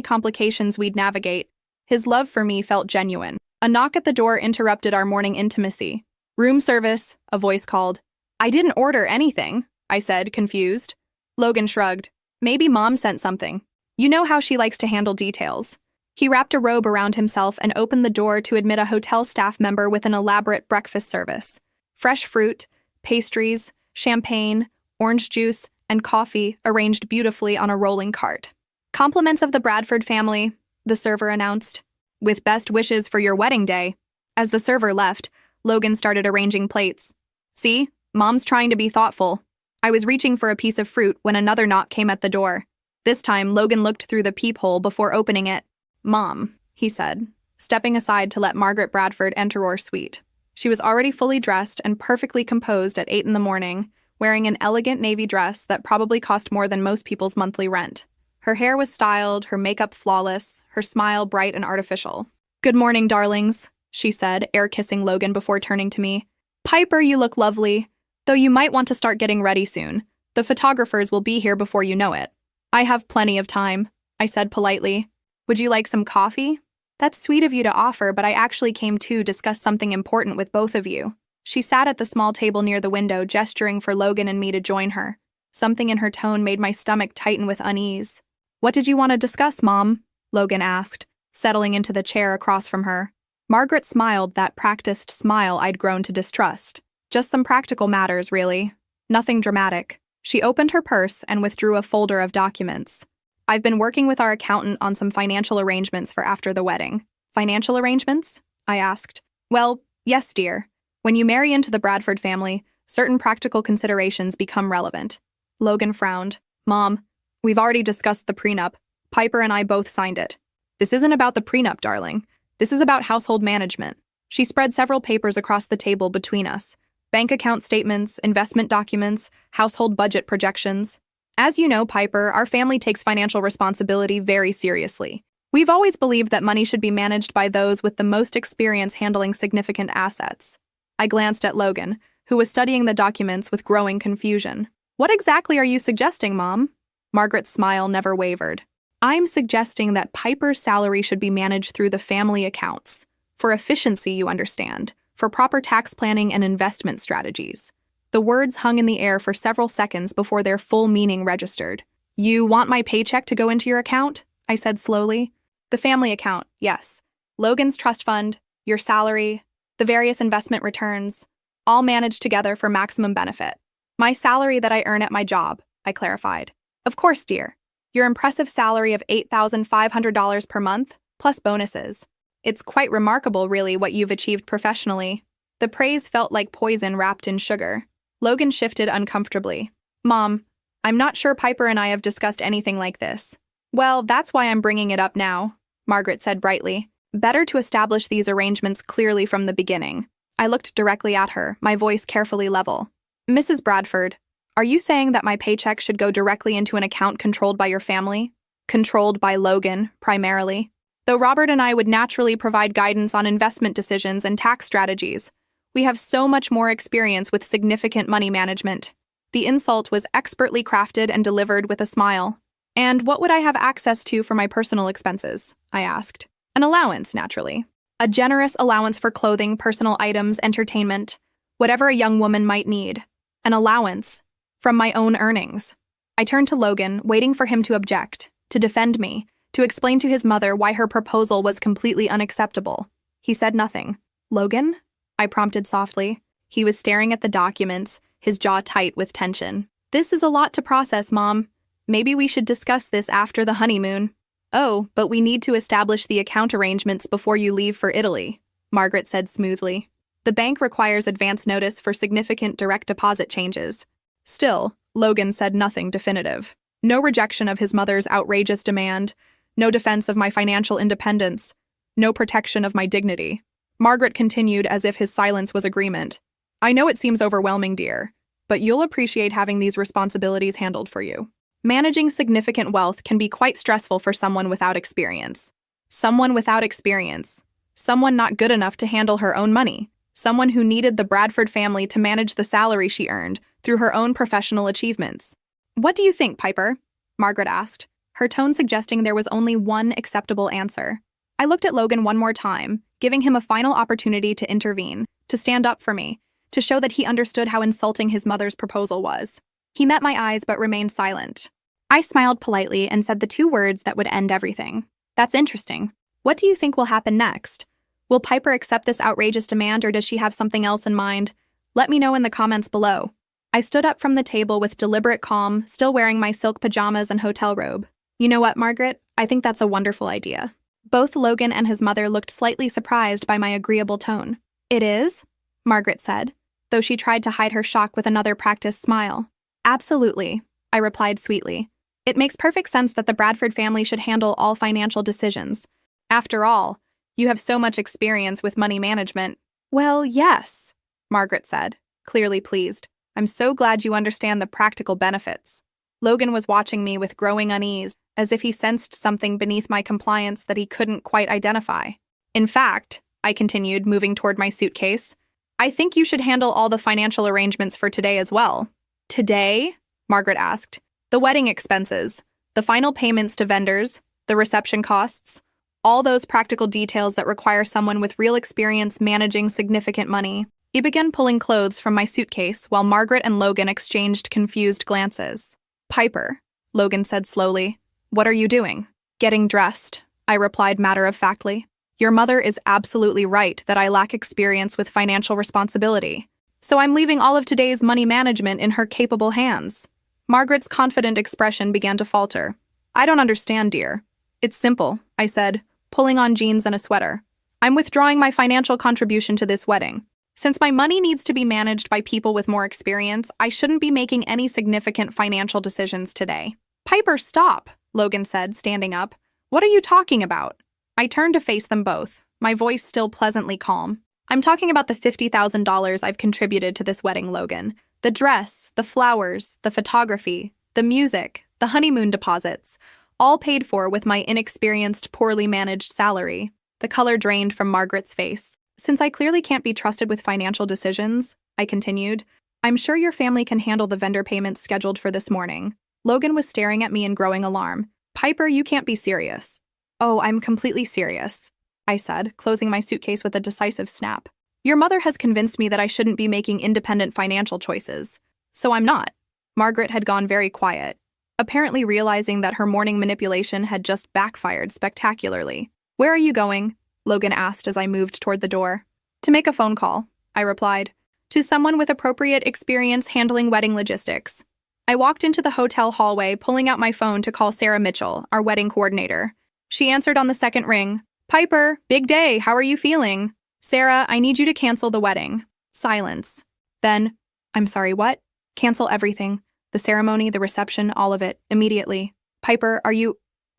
complications we'd navigate, his love for me felt genuine. A knock at the door interrupted our morning intimacy. "Room service," a voice called. "I didn't order anything," I said, confused. Logan shrugged. "Maybe Mom sent something. You know how she likes to handle details." He wrapped a robe around himself and opened the door to admit a hotel staff member with an elaborate breakfast service. Fresh fruit, pastries, champagne, orange juice, and coffee arranged beautifully on a rolling cart. "Compliments of the Bradford family," the server announced. "With best wishes for your wedding day." As the server left, Logan started arranging plates. "See, Mom's trying to be thoughtful." I was reaching for a piece of fruit when another knock came at the door. This time, Logan looked through the peephole before opening it. "Mom," he said, stepping aside to let Margaret Bradford enter our suite. She was already fully dressed and perfectly composed at 8 in the morning, wearing an elegant navy dress that probably cost more than most people's monthly rent. Her hair was styled, her makeup flawless, her smile bright and artificial. "Good morning, darlings," she said, air-kissing Logan before turning to me. "Piper, you look lovely, though you might want to start getting ready soon. The photographers will be here before you know it." "I have plenty of time," I said politely. "Would you like some coffee?" "That's sweet of you to offer, but I actually came to discuss something important with both of you." She sat at the small table near the window, gesturing for Logan and me to join her. Something in her tone made my stomach tighten with unease. "What did you want to discuss, Mom?" Logan asked, settling into the chair across from her. Margaret smiled, that practiced smile I'd grown to distrust. "Just some practical matters, really. Nothing dramatic." She opened her purse and withdrew a folder of documents. "I've been working with our accountant on some financial arrangements for after the wedding." "Financial arrangements?" I asked. "Well, yes, dear. When you marry into the Bradford family, certain practical considerations become relevant." Logan frowned. "Mom, we've already discussed the prenup. Piper and I both signed it." "This isn't about the prenup, darling. This is about household management." She spread several papers across the table between us. Bank account statements, investment documents, household budget projections. "As you know, Piper, our family takes financial responsibility very seriously. We've always believed that money should be managed by those with the most experience handling significant assets." I glanced at Logan, who was studying the documents with growing confusion. "What exactly are you suggesting, Mom?" Margaret's smile never wavered. "I'm suggesting that Piper's salary should be managed through the family accounts. For efficiency, you understand. For proper tax planning and investment strategies." The words hung in the air for several seconds before their full meaning registered. "You want my paycheck to go into your account?" I said slowly. "The family account, yes. Logan's trust fund, your salary, the various investment returns, all managed together for maximum benefit. My salary that I earn at my job," I clarified. "Of course, dear. Your impressive salary of $8,500 per month, plus bonuses. It's quite remarkable, really, what you've achieved professionally." The praise felt like poison wrapped in sugar. Logan shifted uncomfortably. "Mom, I'm not sure Piper and I have discussed anything like this." "Well, that's why I'm bringing it up now," Margaret said brightly. "Better to establish these arrangements clearly from the beginning." I looked directly at her, my voice carefully level. "Mrs. Bradford, Are you saying that my paycheck should go directly into an account controlled by your family? Controlled by Logan, primarily. Though Robert and I would naturally provide guidance on investment decisions and tax strategies, we have so much more experience with significant money management. The insult was expertly crafted and delivered with a smile. And what would I have access to for my personal expenses? I asked. An allowance, naturally. A generous allowance for clothing, personal items, entertainment, whatever a young woman might need. An allowance from my own earnings. I turned to Logan, waiting for him to object, to defend me, to explain to his mother why her proposal was completely unacceptable. He said nothing. Logan? I prompted softly. He was staring at the documents, his jaw tight with tension. This is a lot to process, Mom. Maybe we should discuss this after the honeymoon. Oh, but we need to establish the account arrangements before you leave for Italy, Margaret said smoothly. The bank requires advance notice for significant direct deposit changes. Still, Logan said nothing definitive. No rejection of his mother's outrageous demand, no defense of my financial independence, no protection of my dignity. Margaret continued as if his silence was agreement. I know it seems overwhelming, dear, but you'll appreciate having these responsibilities handled for you. Managing significant wealth can be quite stressful for someone without experience. Someone without experience. Someone not good enough to handle her own money. Someone who needed the Bradford family to manage the salary she earned through her own professional achievements. What do you think, Piper? Margaret asked, her tone suggesting there was only one acceptable answer. I looked at Logan one more time, giving him a final opportunity to intervene, to stand up for me, to show that he understood how insulting his mother's proposal was. He met my eyes but remained silent. I smiled politely and said the two words that would end everything. That's interesting. What do you think will happen next? Will Piper accept this outrageous demand, or does she have something else in mind? Let me know in the comments below. I stood up from the table with deliberate calm, still wearing my silk pajamas and hotel robe. You know what, Margaret? I think that's a wonderful idea. Both Logan and his mother looked slightly surprised by my agreeable tone. It is? Margaret said, though she tried to hide her shock with another practiced smile. Absolutely, I replied sweetly. It makes perfect sense that the Bradford family should handle all financial decisions. After all, you have so much experience with money management. Well, yes, Margaret said, clearly pleased. I'm so glad you understand the practical benefits. Logan was watching me with growing unease, as if he sensed something beneath my compliance that he couldn't quite identify. In fact, I continued, moving toward my suitcase, I think you should handle all the financial arrangements for today as well. Today? Margaret asked. The wedding expenses, the final payments to vendors, the reception costs, all those practical details that require someone with real experience managing significant money. He began pulling clothes from my suitcase while Margaret and Logan exchanged confused glances. Piper, Logan said slowly. What are you doing? Getting dressed, I replied matter-of-factly. Your mother is absolutely right that I lack experience with financial responsibility, so I'm leaving all of today's money management in her capable hands. Margaret's confident expression began to falter. I don't understand, dear. It's simple, I said, pulling on jeans and a sweater. I'm withdrawing my financial contribution to this wedding. Since my money needs to be managed by people with more experience, I shouldn't be making any significant financial decisions today. Piper, stop, Logan said, standing up. What are you talking about? I turned to face them both, my voice still pleasantly calm. I'm talking about the $50,000 I've contributed to this wedding, Logan. The dress, the flowers, the photography, the music, the honeymoon deposits, all paid for with my inexperienced, poorly managed salary. The color drained from Margaret's face. Since I clearly can't be trusted with financial decisions, I continued, I'm sure your family can handle the vendor payments scheduled for this morning. Logan was staring at me in growing alarm. Piper, you can't be serious. Oh, I'm completely serious, I said, closing my suitcase with a decisive snap. Your mother has convinced me that I shouldn't be making independent financial choices. So I'm not. Margaret had gone very quiet, apparently realizing that her morning manipulation had just backfired spectacularly. Where are you going? Logan asked as I moved toward the door. To make a phone call, I replied, to someone with appropriate experience handling wedding logistics. I walked into the hotel hallway, pulling out my phone to call Sarah Mitchell, our wedding coordinator. She answered on the second ring. Piper, big day, how are you feeling? Sarah, I need you to cancel the wedding. Silence. Then, I'm sorry, what? Cancel everything. The ceremony, the reception, all of it, immediately. Piper,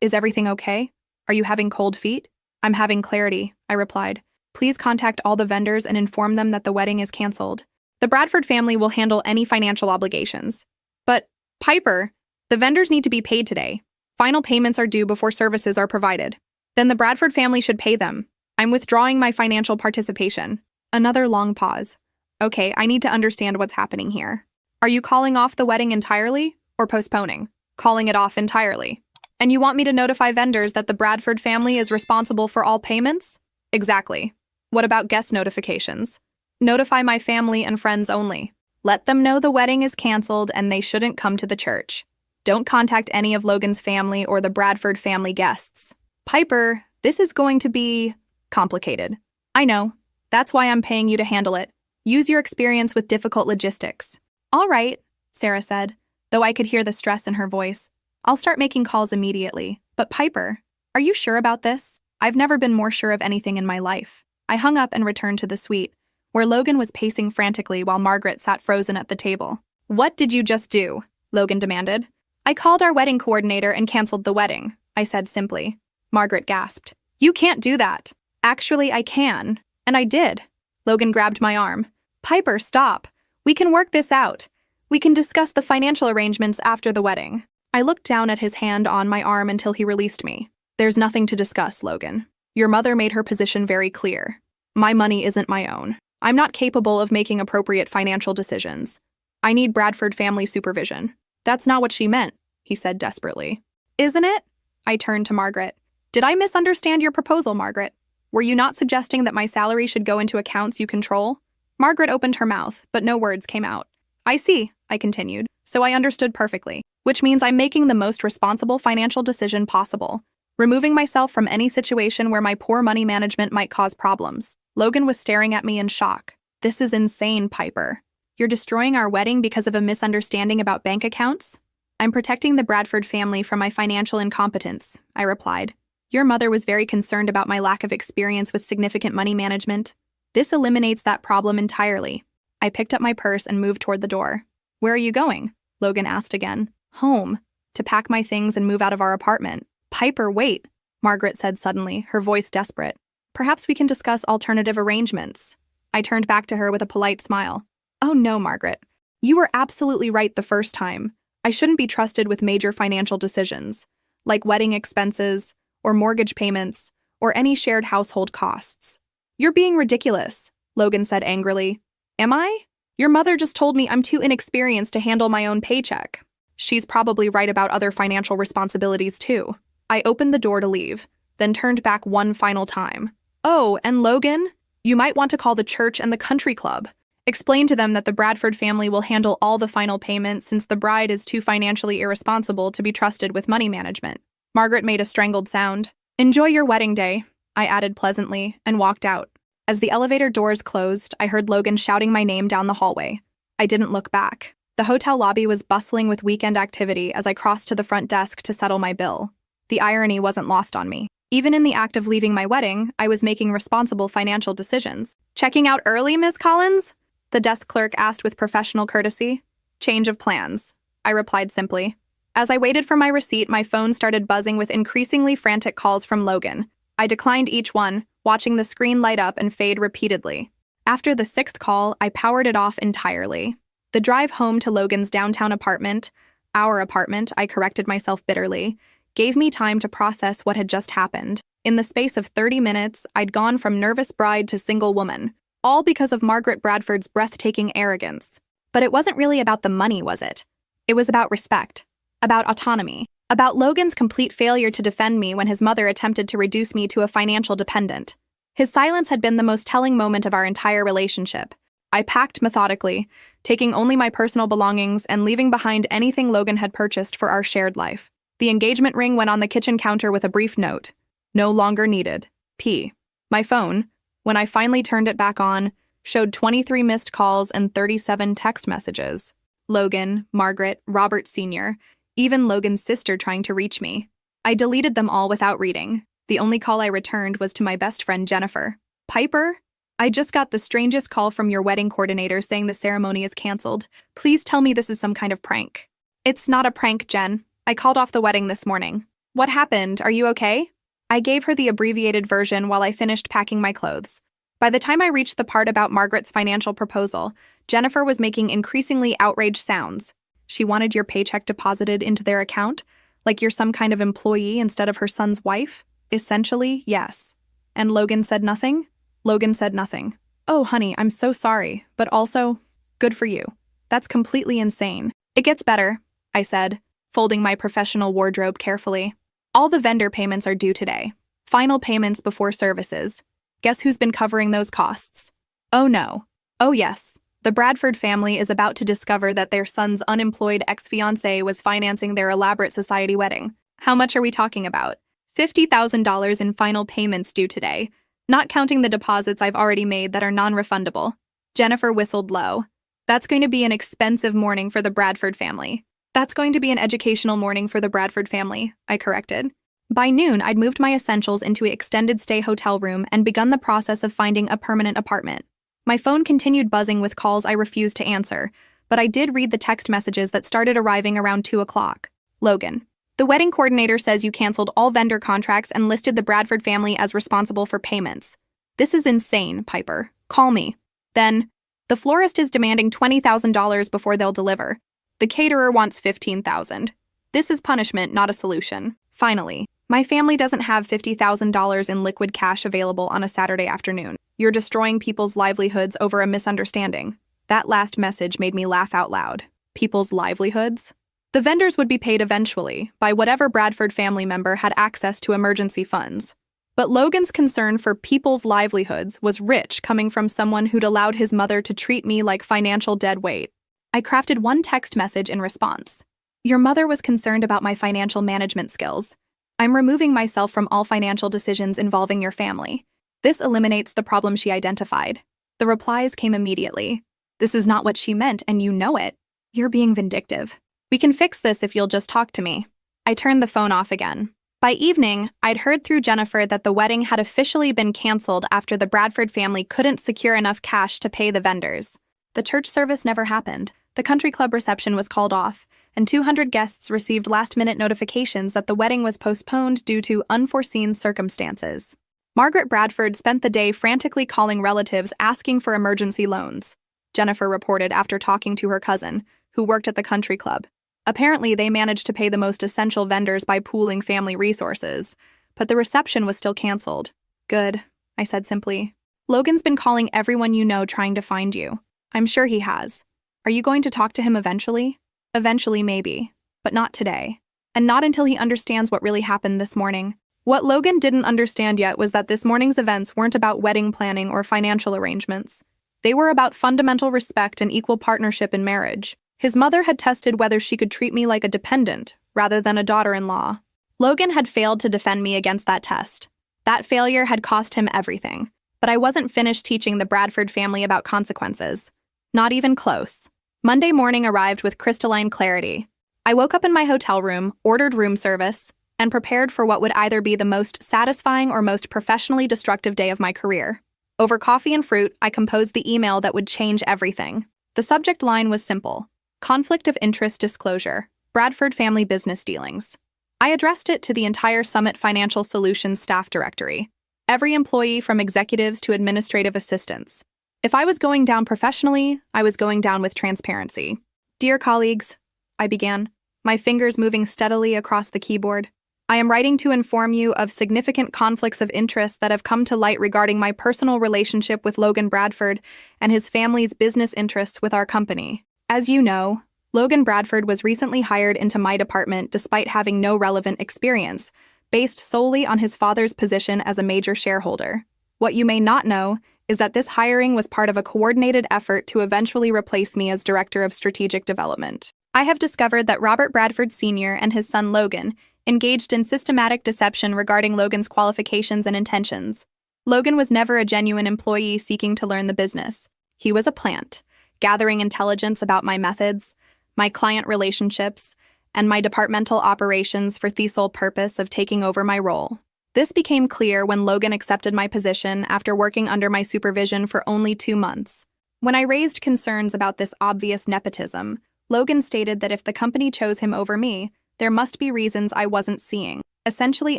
is everything okay? Are you having cold feet? I'm having clarity, I replied. Please contact all the vendors and inform them that the wedding is canceled. The Bradford family will handle any financial obligations. But, Piper, the vendors need to be paid today. Final payments are due before services are provided. Then the Bradford family should pay them. I'm withdrawing my financial participation. Another long pause. Okay, I need to understand what's happening here. Are you calling off the wedding entirely or postponing? Calling it off entirely. And you want me to notify vendors that the Bradford family is responsible for all payments? Exactly. What about guest notifications? Notify my family and friends only. Let them know the wedding is canceled and they shouldn't come to the church. Don't contact any of Logan's family or the Bradford family guests. Piper, this is going to be complicated. I know. That's why I'm paying you to handle it. Use your experience with difficult logistics. All right, Sarah said, though I could hear the stress in her voice. I'll start making calls immediately. But Piper, are you sure about this? I've never been more sure of anything in my life. I hung up and returned to the suite, where Logan was pacing frantically while Margaret sat frozen at the table. What did you just do? Logan demanded. I called our wedding coordinator and canceled the wedding, I said simply. Margaret gasped. You can't do that. Actually, I can. And I did. Logan grabbed my arm. Piper, stop. We can work this out. We can discuss the financial arrangements after the wedding. I looked down at his hand on my arm until he released me. There's nothing to discuss, Logan. Your mother made her position very clear. My money isn't my own. I'm not capable of making appropriate financial decisions. I need Bradford family supervision. That's not what she meant, he said desperately. Isn't it? I turned to Margaret. Did I misunderstand your proposal, Margaret? Were you not suggesting that my salary should go into accounts you control? Margaret opened her mouth, but no words came out. I see, I continued, so I understood perfectly, which means I'm making the most responsible financial decision possible, removing myself from any situation where my poor money management might cause problems. Logan was staring at me in shock. This is insane, Piper. You're destroying our wedding because of a misunderstanding about bank accounts? I'm protecting the Bradford family from my financial incompetence, I replied. Your mother was very concerned about my lack of experience with significant money management. This eliminates that problem entirely. I picked up my purse and moved toward the door. Where are you going? Logan asked again. Home. To pack my things and move out of our apartment. Piper, wait, Margaret said suddenly, her voice desperate. Perhaps we can discuss alternative arrangements. I turned back to her with a polite smile. Oh no, Margaret. You were absolutely right the first time. I shouldn't be trusted with major financial decisions, like wedding expenses, or mortgage payments, or any shared household costs. You're being ridiculous, Logan said angrily. Am I? Your mother just told me I'm too inexperienced to handle my own paycheck. She's probably right about other financial responsibilities too. I opened the door to leave, then turned back one final time. Oh, and Logan, you might want to call the church and the country club. Explain to them that the Bradford family will handle all the final payments since the bride is too financially irresponsible to be trusted with money management. Margaret made a strangled sound. Enjoy your wedding day, I added pleasantly, and walked out. As the elevator doors closed, I heard Logan shouting my name down the hallway. I didn't look back. The hotel lobby was bustling with weekend activity as I crossed to the front desk to settle my bill. The irony wasn't lost on me. Even in the act of leaving my wedding, I was making responsible financial decisions. Checking out early, Miss Collins? The desk clerk asked with professional courtesy. Change of plans, I replied simply. As I waited for my receipt, my phone started buzzing with increasingly frantic calls from Logan. I declined each one, watching the screen light up and fade repeatedly. After the sixth call, I powered it off entirely. The drive home to Logan's downtown apartment, our apartment, I corrected myself bitterly, gave me time to process what had just happened. In the space of 30 minutes, I'd gone from nervous bride to single woman, all because of Margaret Bradford's breathtaking arrogance. But it wasn't really about the money, was it? It was about respect, about autonomy, about Logan's complete failure to defend me when his mother attempted to reduce me to a financial dependent. His silence had been the most telling moment of our entire relationship. I packed methodically, taking only my personal belongings and leaving behind anything Logan had purchased for our shared life. The engagement ring went on the kitchen counter with a brief note. No longer needed. P. My phone, when I finally turned it back on, showed 23 missed calls and 37 text messages. Logan, Margaret, Robert Sr., even Logan's sister trying to reach me. I deleted them all without reading. The only call I returned was to my best friend Jennifer. Piper? I just got the strangest call from your wedding coordinator saying the ceremony is canceled. Please tell me this is some kind of prank. It's not a prank, Jen. I called off the wedding this morning. What happened? Are you okay? I gave her the abbreviated version while I finished packing my clothes. By the time I reached the part about Margaret's financial proposal, Jennifer was making increasingly outraged sounds. She wanted your paycheck deposited into their account, like you're some kind of employee instead of her son's wife? Essentially, yes. And Logan said nothing? Logan said nothing. Oh, honey, I'm so sorry, but also, good for you. That's completely insane. It gets better, I said, folding my professional wardrobe carefully. All the vendor payments are due today. Final payments before services. Guess who's been covering those costs? Oh no. Oh yes. The Bradford family is about to discover that their son's unemployed ex-fiancé was financing their elaborate society wedding. How much are we talking about? $50,000 in final payments due today, not counting the deposits I've already made that are non-refundable. Jennifer whistled low. That's going to be an expensive morning for the Bradford family. That's going to be an educational morning for the Bradford family, I corrected. By noon, I'd moved my essentials into an extended stay hotel room and begun the process of finding a permanent apartment. My phone continued buzzing with calls I refused to answer, but I did read the text messages that started arriving around 2 o'clock. Logan. The wedding coordinator says you canceled all vendor contracts and listed the Bradford family as responsible for payments. This is insane, Piper. Call me. Then, the florist is demanding $20,000 before they'll deliver. The caterer wants $15,000. This is punishment, not a solution. Finally, my family doesn't have $50,000 in liquid cash available on a Saturday afternoon. You're destroying people's livelihoods over a misunderstanding. That last message made me laugh out loud. People's livelihoods? The vendors would be paid eventually by whatever Bradford family member had access to emergency funds. But Logan's concern for people's livelihoods was rich coming from someone who'd allowed his mother to treat me like financial dead weight. I crafted one text message in response. Your mother was concerned about my financial management skills. I'm removing myself from all financial decisions involving your family. This eliminates the problem she identified. The replies came immediately. This is not what she meant, and you know it. You're being vindictive. We can fix this if you'll just talk to me. I turned the phone off again. By evening, I'd heard through Jennifer that the wedding had officially been canceled after the Bradford family couldn't secure enough cash to pay the vendors. The church service never happened. The country club reception was called off, and 200 guests received last-minute notifications that the wedding was postponed due to unforeseen circumstances. Margaret Bradford spent the day frantically calling relatives asking for emergency loans, Jennifer reported after talking to her cousin, who worked at the country club. Apparently, they managed to pay the most essential vendors by pooling family resources, but the reception was still canceled. Good, I said simply. Logan's been calling everyone you know trying to find you. I'm sure he has. Are you going to talk to him eventually? Eventually, maybe, but not today. And not until he understands what really happened this morning. What Logan didn't understand yet was that this morning's events weren't about wedding planning or financial arrangements. They were about fundamental respect and equal partnership in marriage. His mother had tested whether she could treat me like a dependent rather than a daughter-in-law. Logan had failed to defend me against that test. That failure had cost him everything. But I wasn't finished teaching the Bradford family about consequences. Not even close. Monday morning arrived with crystalline clarity. I woke up in my hotel room, ordered room service, and prepared for what would either be the most satisfying or most professionally destructive day of my career. Over coffee and fruit, I composed the email that would change everything. The subject line was simple. Conflict of interest disclosure. Bradford family business dealings. I addressed it to the entire Summit Financial Solutions staff directory. Every employee from executives to administrative assistants. If I was going down professionally, I was going down with transparency. Dear colleagues, I began, my fingers moving steadily across the keyboard. I am writing to inform you of significant conflicts of interest that have come to light regarding my personal relationship with Logan Bradford and his family's business interests with our company. As you know, Logan Bradford was recently hired into my department despite having no relevant experience, based solely on his father's position as a major shareholder. What you may not know is that this hiring was part of a coordinated effort to eventually replace me as Director of Strategic Development. I have discovered that Robert Bradford Sr. and his son Logan engaged in systematic deception regarding Logan's qualifications and intentions. Logan was never a genuine employee seeking to learn the business. He was a plant, gathering intelligence about my methods, my client relationships, and my departmental operations for the sole purpose of taking over my role. This became clear when Logan accepted my position after working under my supervision for only 2 months. When I raised concerns about this obvious nepotism, Logan stated that if the company chose him over me, there must be reasons I wasn't seeing, essentially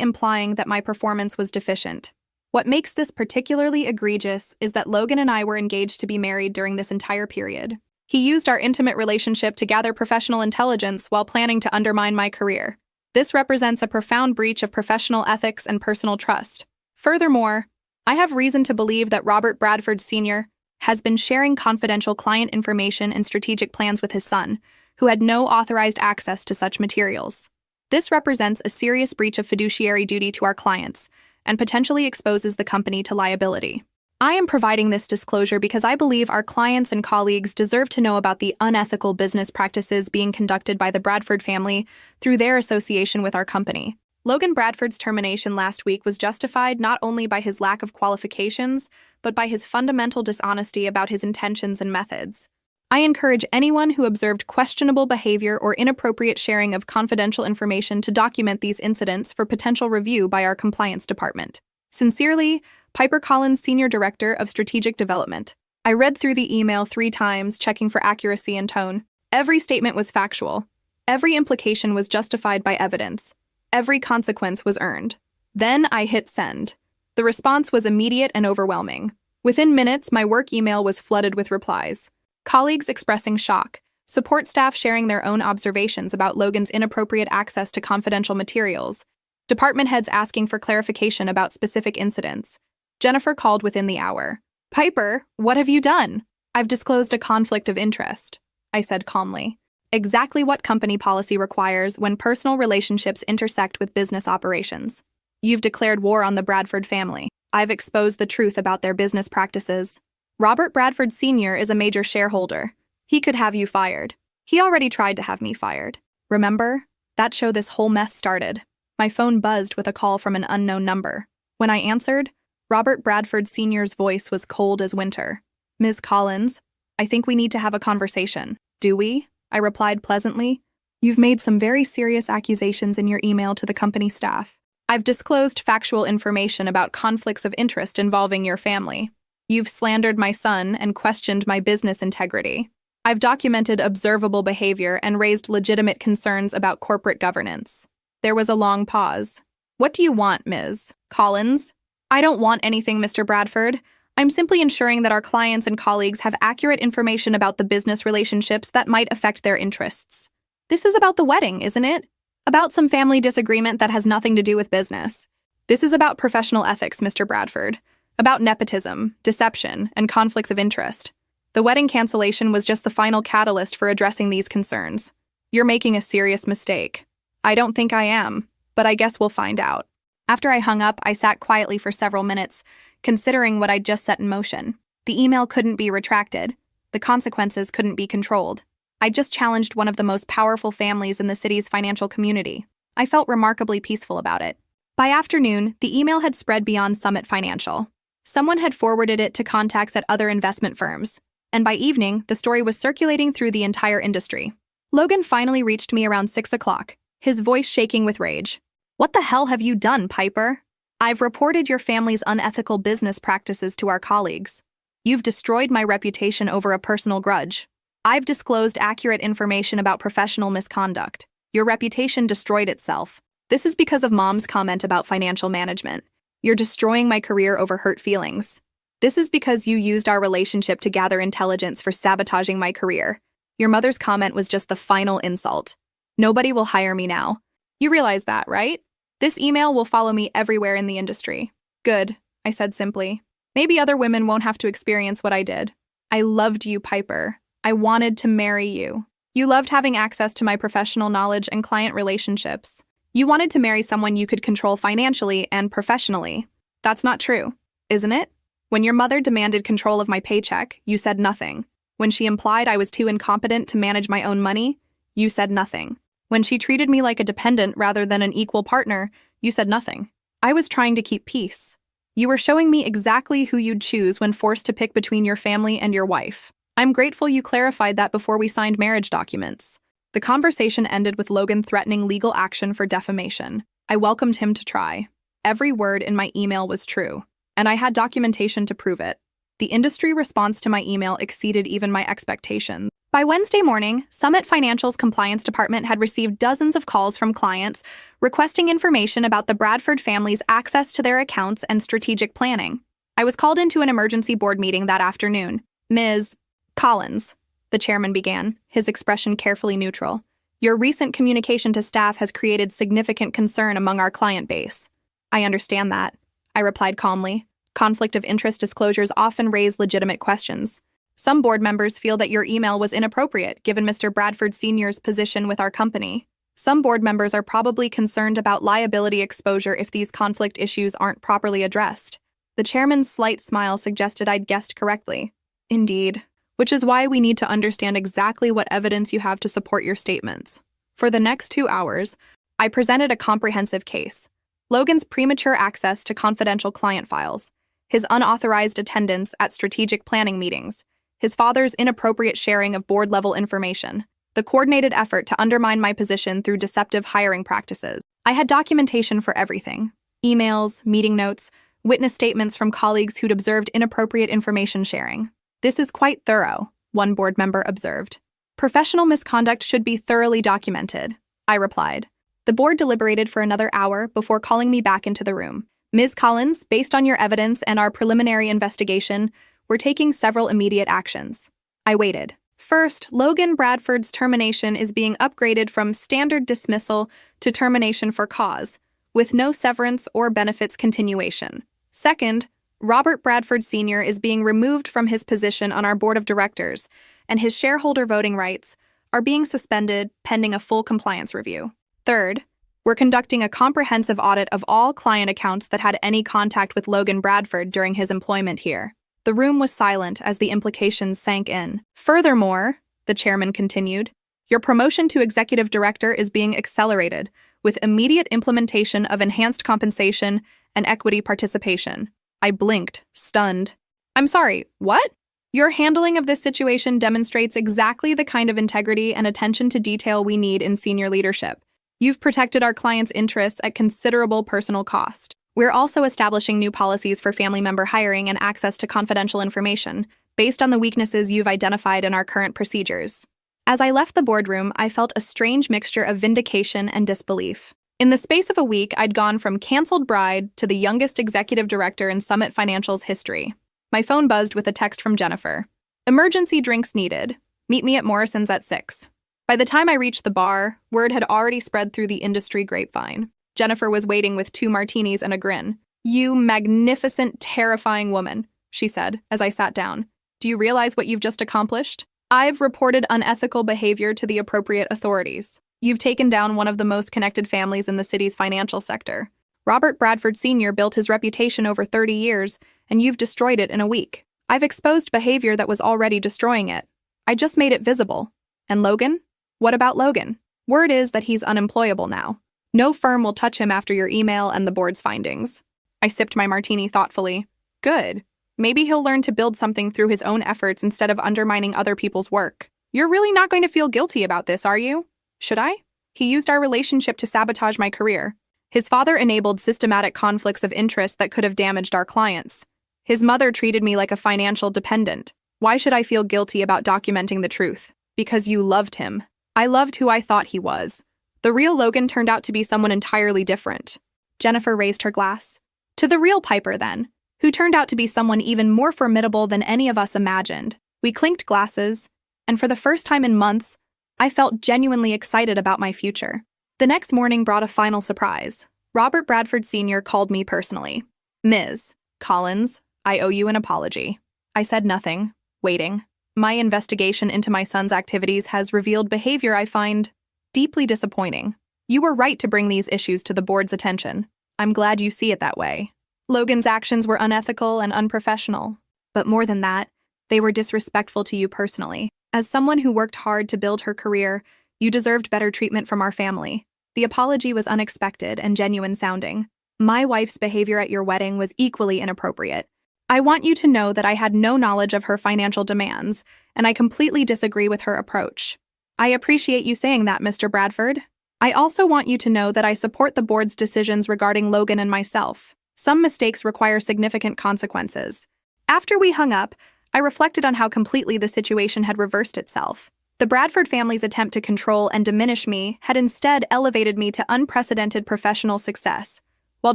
implying that my performance was deficient. What makes this particularly egregious is that Logan and I were engaged to be married during this entire period. He used our intimate relationship to gather professional intelligence while planning to undermine my career. This represents a profound breach of professional ethics and personal trust. Furthermore, I have reason to believe that Robert Bradford Sr. has been sharing confidential client information and strategic plans with his son, who had no authorized access to such materials. This represents a serious breach of fiduciary duty to our clients and potentially exposes the company to liability. I am providing this disclosure because I believe our clients and colleagues deserve to know about the unethical business practices being conducted by the Bradford family through their association with our company. Logan Bradford's termination last week was justified not only by his lack of qualifications, but by his fundamental dishonesty about his intentions and methods. I encourage anyone who observed questionable behavior or inappropriate sharing of confidential information to document these incidents for potential review by our compliance department. Sincerely, Piper Collins, Senior Director of Strategic Development. I read through the email 3 times, checking for accuracy and tone. Every statement was factual. Every implication was justified by evidence. Every consequence was earned. Then I hit send. The response was immediate and overwhelming. Within minutes, my work email was flooded with replies. Colleagues expressing shock. Support staff sharing their own observations about Logan's inappropriate access to confidential materials. Department heads asking for clarification about specific incidents. Jennifer called within the hour. "Piper, what have you done?" "I've disclosed a conflict of interest," I said calmly. "Exactly what company policy requires when personal relationships intersect with business operations. You've declared war on the Bradford family. I've exposed the truth about their business practices. Robert Bradford Sr. is a major shareholder. He could have you fired. He already tried to have me fired. Remember? That's how this whole mess started." My phone buzzed with a call from an unknown number. When I answered, Robert Bradford Sr.'s voice was cold as winter. "Ms. Collins, I think we need to have a conversation." "Do we?" I replied pleasantly. "You've made some very serious accusations in your email to the company staff. I've disclosed factual information about conflicts of interest involving your family. You've slandered my son and questioned my business integrity. I've documented observable behavior and raised legitimate concerns about corporate governance." There was a long pause. "What do you want, Ms. Collins?" "I don't want anything, Mr. Bradford. I'm simply ensuring that our clients and colleagues have accurate information about the business relationships that might affect their interests. This is about the wedding, isn't it? About some family disagreement that has nothing to do with business. This is about professional ethics, Mr. Bradford. About nepotism, deception, and conflicts of interest. The wedding cancellation was just the final catalyst for addressing these concerns. You're making a serious mistake." "I don't think I am, but I guess we'll find out." After I hung up, I sat quietly for several minutes, considering what I'd just set in motion. The email couldn't be retracted. The consequences couldn't be controlled. I just challenged one of the most powerful families in the city's financial community. I felt remarkably peaceful about it. By afternoon, the email had spread beyond Summit Financial. Someone had forwarded it to contacts at other investment firms, and by evening, the story was circulating through the entire industry. Logan finally reached me around 6 o'clock, his voice shaking with rage. "What the hell have you done, Piper? I've reported your family's unethical business practices to our colleagues. You've destroyed my reputation over a personal grudge. I've disclosed accurate information about professional misconduct. Your reputation destroyed itself. This is because of Mom's comment about financial management. You're destroying my career over hurt feelings. This is because you used our relationship to gather intelligence for sabotaging my career. Your mother's comment was just the final insult. Nobody will hire me now. You realize that, right? This email will follow me everywhere in the industry." "Good," I said simply. "Maybe other women won't have to experience what I did. I loved you, Piper. I wanted to marry you. You loved having access to my professional knowledge and client relationships. You wanted to marry someone you could control financially and professionally. That's not true, isn't it? When your mother demanded control of my paycheck, you said nothing. When she implied I was too incompetent to manage my own money, you said nothing. When she treated me like a dependent rather than an equal partner, you said nothing. I was trying to keep peace. You were showing me exactly who you'd choose when forced to pick between your family and your wife. I'm grateful you clarified that before we signed marriage documents." The conversation ended with Logan threatening legal action for defamation. I welcomed him to try. Every word in my email was true, and I had documentation to prove it. The industry response to my email exceeded even my expectations. By Wednesday morning, Summit Financial's compliance department had received dozens of calls from clients requesting information about the Bradford family's access to their accounts and strategic planning. I was called into an emergency board meeting that afternoon. "Ms. Collins, the chairman began, his expression carefully neutral. Your recent communication to staff has created significant concern among our client base. I understand that, I replied calmly. Conflict of interest disclosures often raise legitimate questions. Some board members feel that your email was inappropriate given Mr. Bradford Sr.'s position with our company. Some board members are probably concerned about liability exposure if these conflict issues aren't properly addressed. The chairman's slight smile suggested I'd guessed correctly. Indeed. Which is why we need to understand exactly what evidence you have to support your statements. For the next 2 hours, I presented a comprehensive case. Logan's premature access to confidential client files, his unauthorized attendance at strategic planning meetings, his father's inappropriate sharing of board-level information, the coordinated effort to undermine my position through deceptive hiring practices. I had documentation for everything: emails, meeting notes, witness statements from colleagues who'd observed inappropriate information sharing. This is quite thorough, one board member observed. Professional misconduct should be thoroughly documented, I replied. The board deliberated for another hour before calling me back into the room. Ms. Collins, based on your evidence and our preliminary investigation, we're taking several immediate actions. I waited. First, Logan Bradford's termination is being upgraded from standard dismissal to termination for cause, with no severance or benefits continuation. Second, Robert Bradford Sr. is being removed from his position on our board of directors, and his shareholder voting rights are being suspended pending a full compliance review. Third, we're conducting a comprehensive audit of all client accounts that had any contact with Logan Bradford during his employment here. The room was silent as the implications sank in. Furthermore, the chairman continued, your promotion to executive director is being accelerated with immediate implementation of enhanced compensation and equity participation. I blinked, stunned. I'm sorry, what? Your handling of this situation demonstrates exactly the kind of integrity and attention to detail we need in senior leadership. You've protected our clients' interests at considerable personal cost. We're also establishing new policies for family member hiring and access to confidential information, based on the weaknesses you've identified in our current procedures. As I left the boardroom, I felt a strange mixture of vindication and disbelief. In the space of a week, I'd gone from canceled bride to the youngest executive director in Summit Financial's history. My phone buzzed with a text from Jennifer. Emergency drinks needed. Meet me at Morrison's at 6. By the time I reached the bar, word had already spread through the industry grapevine. Jennifer was waiting with 2 martinis and a grin. You magnificent, terrifying woman, she said as I sat down. Do you realize what you've just accomplished? I've reported unethical behavior to the appropriate authorities. You've taken down one of the most connected families in the city's financial sector. Robert Bradford Sr. built his reputation over 30 years, and you've destroyed it in a week. I've exposed behavior that was already destroying it. I just made it visible. And Logan? What about Logan? Word is that he's unemployable now. No firm will touch him after your email and the board's findings. I sipped my martini thoughtfully. Good. Maybe he'll learn to build something through his own efforts instead of undermining other people's work. You're really not going to feel guilty about this, are you? Should I? He used our relationship to sabotage my career. His father enabled systematic conflicts of interest that could have damaged our clients. His mother treated me like a financial dependent. Why should I feel guilty about documenting the truth? Because you loved him. I loved who I thought he was. The real Logan turned out to be someone entirely different. Jennifer raised her glass. To the real Piper, then, who turned out to be someone even more formidable than any of us imagined. We clinked glasses, and for the first time in months, I felt genuinely excited about my future. The next morning brought a final surprise. Robert Bradford Sr. called me personally. Ms. Collins, I owe you an apology. I said nothing, waiting. My investigation into my son's activities has revealed behavior I find deeply disappointing. You were right to bring these issues to the board's attention. I'm glad you see it that way. Logan's actions were unethical and unprofessional. But more than that, they were disrespectful to you personally. As someone who worked hard to build her career, you deserved better treatment from our family. The apology was unexpected and genuine sounding. My wife's behavior at your wedding was equally inappropriate. I want you to know that I had no knowledge of her financial demands, and I completely disagree with her approach. I appreciate you saying that, Mr. Bradford. I also want you to know that I support the board's decisions regarding Logan and myself. Some mistakes require significant consequences. After we hung up, I reflected on how completely the situation had reversed itself. The Bradford family's attempt to control and diminish me had instead elevated me to unprecedented professional success, while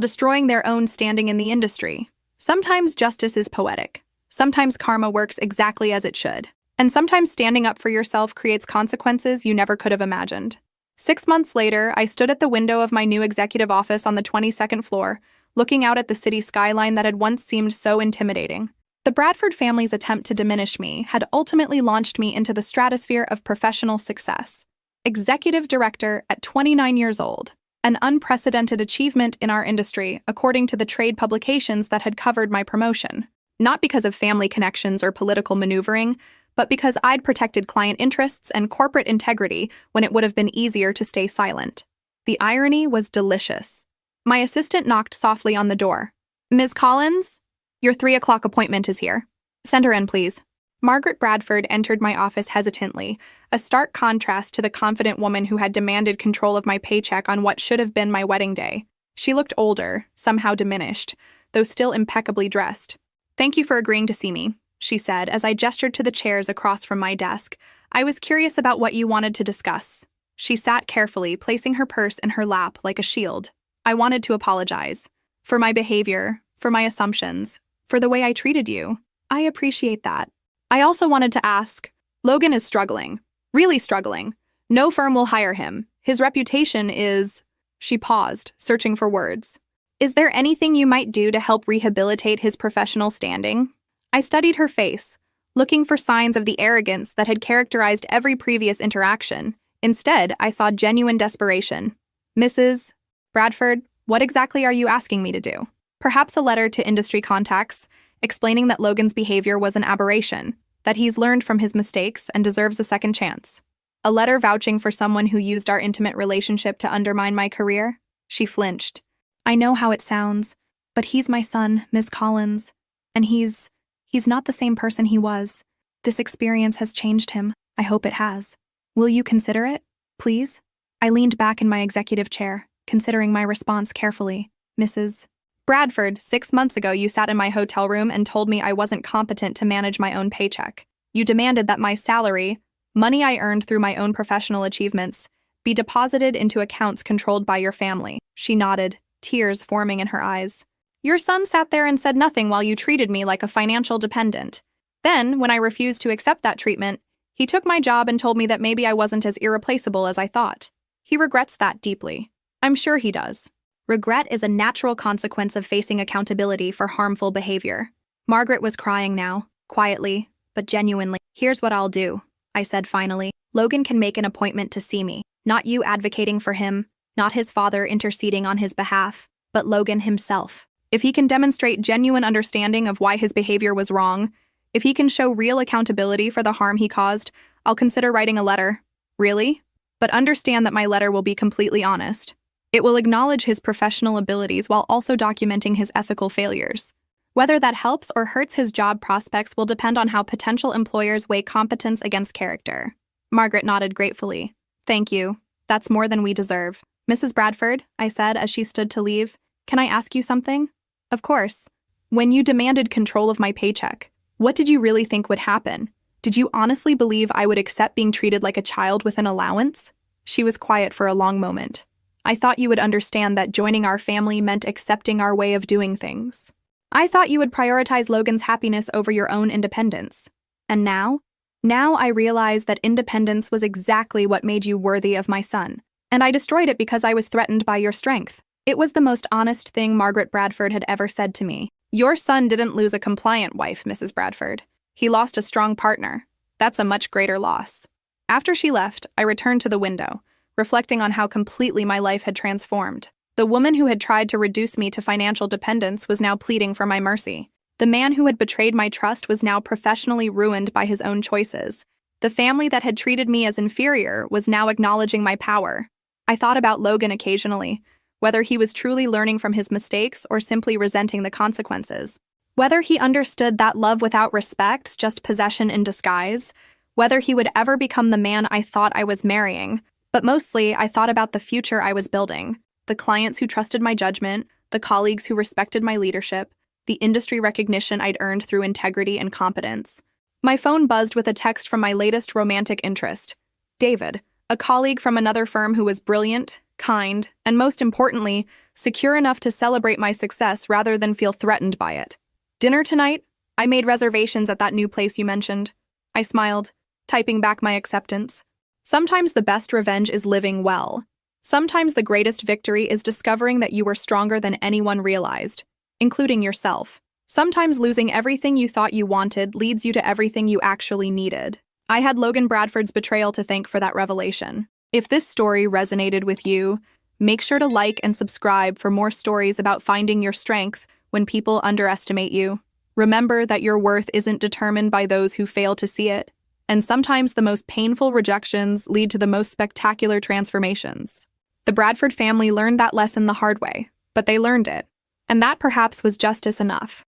destroying their own standing in the industry. Sometimes justice is poetic. Sometimes karma works exactly as it should. And sometimes standing up for yourself creates consequences you never could have imagined. 6 months later, I stood at the window of my new executive office on the 22nd floor, looking out at the city skyline that had once seemed so intimidating. The Bradford family's attempt to diminish me had ultimately launched me into the stratosphere of professional success. Executive director at 29 years old, an unprecedented achievement in our industry according to the trade publications that had covered my promotion. Not because of family connections or political maneuvering, but because I'd protected client interests and corporate integrity when it would have been easier to stay silent. The irony was delicious. My assistant knocked softly on the door. "Ms. Collins? Your 3 o'clock appointment is here. Send her in, please." Margaret Bradford entered my office hesitantly, a stark contrast to the confident woman who had demanded control of my paycheck on what should have been my wedding day. She looked older, somehow diminished, though still impeccably dressed. "Thank you for agreeing to see me," she said as I gestured to the chairs across from my desk. "I was curious about what you wanted to discuss." She sat carefully, placing her purse in her lap like a shield. "I wanted to apologize. For my behavior, for my assumptions, for the way I treated you. I appreciate that. I also wanted to ask, Logan is struggling. Really struggling. No firm will hire him. His reputation is..." She paused, searching for words. "Is there anything you might do to help rehabilitate his professional standing?" I studied her face, looking for signs of the arrogance that had characterized every previous interaction. Instead, I saw genuine desperation. "Mrs. Bradford, what exactly are you asking me to do?" "Perhaps a letter to industry contacts, explaining that Logan's behavior was an aberration, that he's learned from his mistakes and deserves a second chance. A letter vouching for someone who used our intimate relationship to undermine my career?" She flinched. "I know how it sounds, but he's my son, Miss Collins, and he's not the same person he was. This experience has changed him. I hope it has. Will you consider it, please?" I leaned back in my executive chair, considering my response carefully. "Mrs. Bradford, 6 months ago you sat in my hotel room and told me I wasn't competent to manage my own paycheck. You demanded that my salary, money I earned through my own professional achievements, be deposited into accounts controlled by your family." She nodded, tears forming in her eyes. "Your son sat there and said nothing while you treated me like a financial dependent. Then, when I refused to accept that treatment, he took my job and told me that maybe I wasn't as irreplaceable as I thought. He regrets that deeply. I'm sure he does." Regret is a natural consequence of facing accountability for harmful behavior. Margaret was crying now, quietly, but genuinely. "Here's what I'll do," I said finally. "Logan can make an appointment to see me. Not you advocating for him, not his father interceding on his behalf, but Logan himself. If he can demonstrate genuine understanding of why his behavior was wrong, if he can show real accountability for the harm he caused, I'll consider writing a letter." "Really? But understand that my letter will be completely honest. It will acknowledge his professional abilities while also documenting his ethical failures. Whether that helps or hurts his job prospects will depend on how potential employers weigh competence against character." Margaret nodded gratefully. "Thank you. That's more than we deserve." "Mrs. Bradford," I said as she stood to leave, "can I ask you something?" "Of course." "When you demanded control of my paycheck, what did you really think would happen? Did you honestly believe I would accept being treated like a child with an allowance?" She was quiet for a long moment. "I thought you would understand that joining our family meant accepting our way of doing things. I thought you would prioritize Logan's happiness over your own independence. And now? Now I realize that independence was exactly what made you worthy of my son, and I destroyed it because I was threatened by your strength." It was the most honest thing Margaret Bradford had ever said to me. "Your son didn't lose a compliant wife, Mrs. Bradford. He lost a strong partner. That's a much greater loss." After she left, I returned to the window, reflecting on how completely my life had transformed. The woman who had tried to reduce me to financial dependence was now pleading for my mercy. The man who had betrayed my trust was now professionally ruined by his own choices. The family that had treated me as inferior was now acknowledging my power. I thought about Logan occasionally, whether he was truly learning from his mistakes or simply resenting the consequences. Whether he understood that love without respect's just possession in disguise, whether he would ever become the man I thought I was marrying. But mostly, I thought about the future I was building, the clients who trusted my judgment, the colleagues who respected my leadership, the industry recognition I'd earned through integrity and competence. My phone buzzed with a text from my latest romantic interest, David, a colleague from another firm who was brilliant, kind, and most importantly, secure enough to celebrate my success rather than feel threatened by it. "Dinner tonight? I made reservations at that new place you mentioned." I smiled, typing back my acceptance. Sometimes the best revenge is living well. Sometimes the greatest victory is discovering that you were stronger than anyone realized, including yourself. Sometimes losing everything you thought you wanted leads you to everything you actually needed. I had Logan Bradford's betrayal to thank for that revelation. If this story resonated with you, make sure to like and subscribe for more stories about finding your strength when people underestimate you. Remember that your worth isn't determined by those who fail to see it, and sometimes the most painful rejections lead to the most spectacular transformations. The Bradford family learned that lesson the hard way, but they learned it, and that perhaps was justice enough.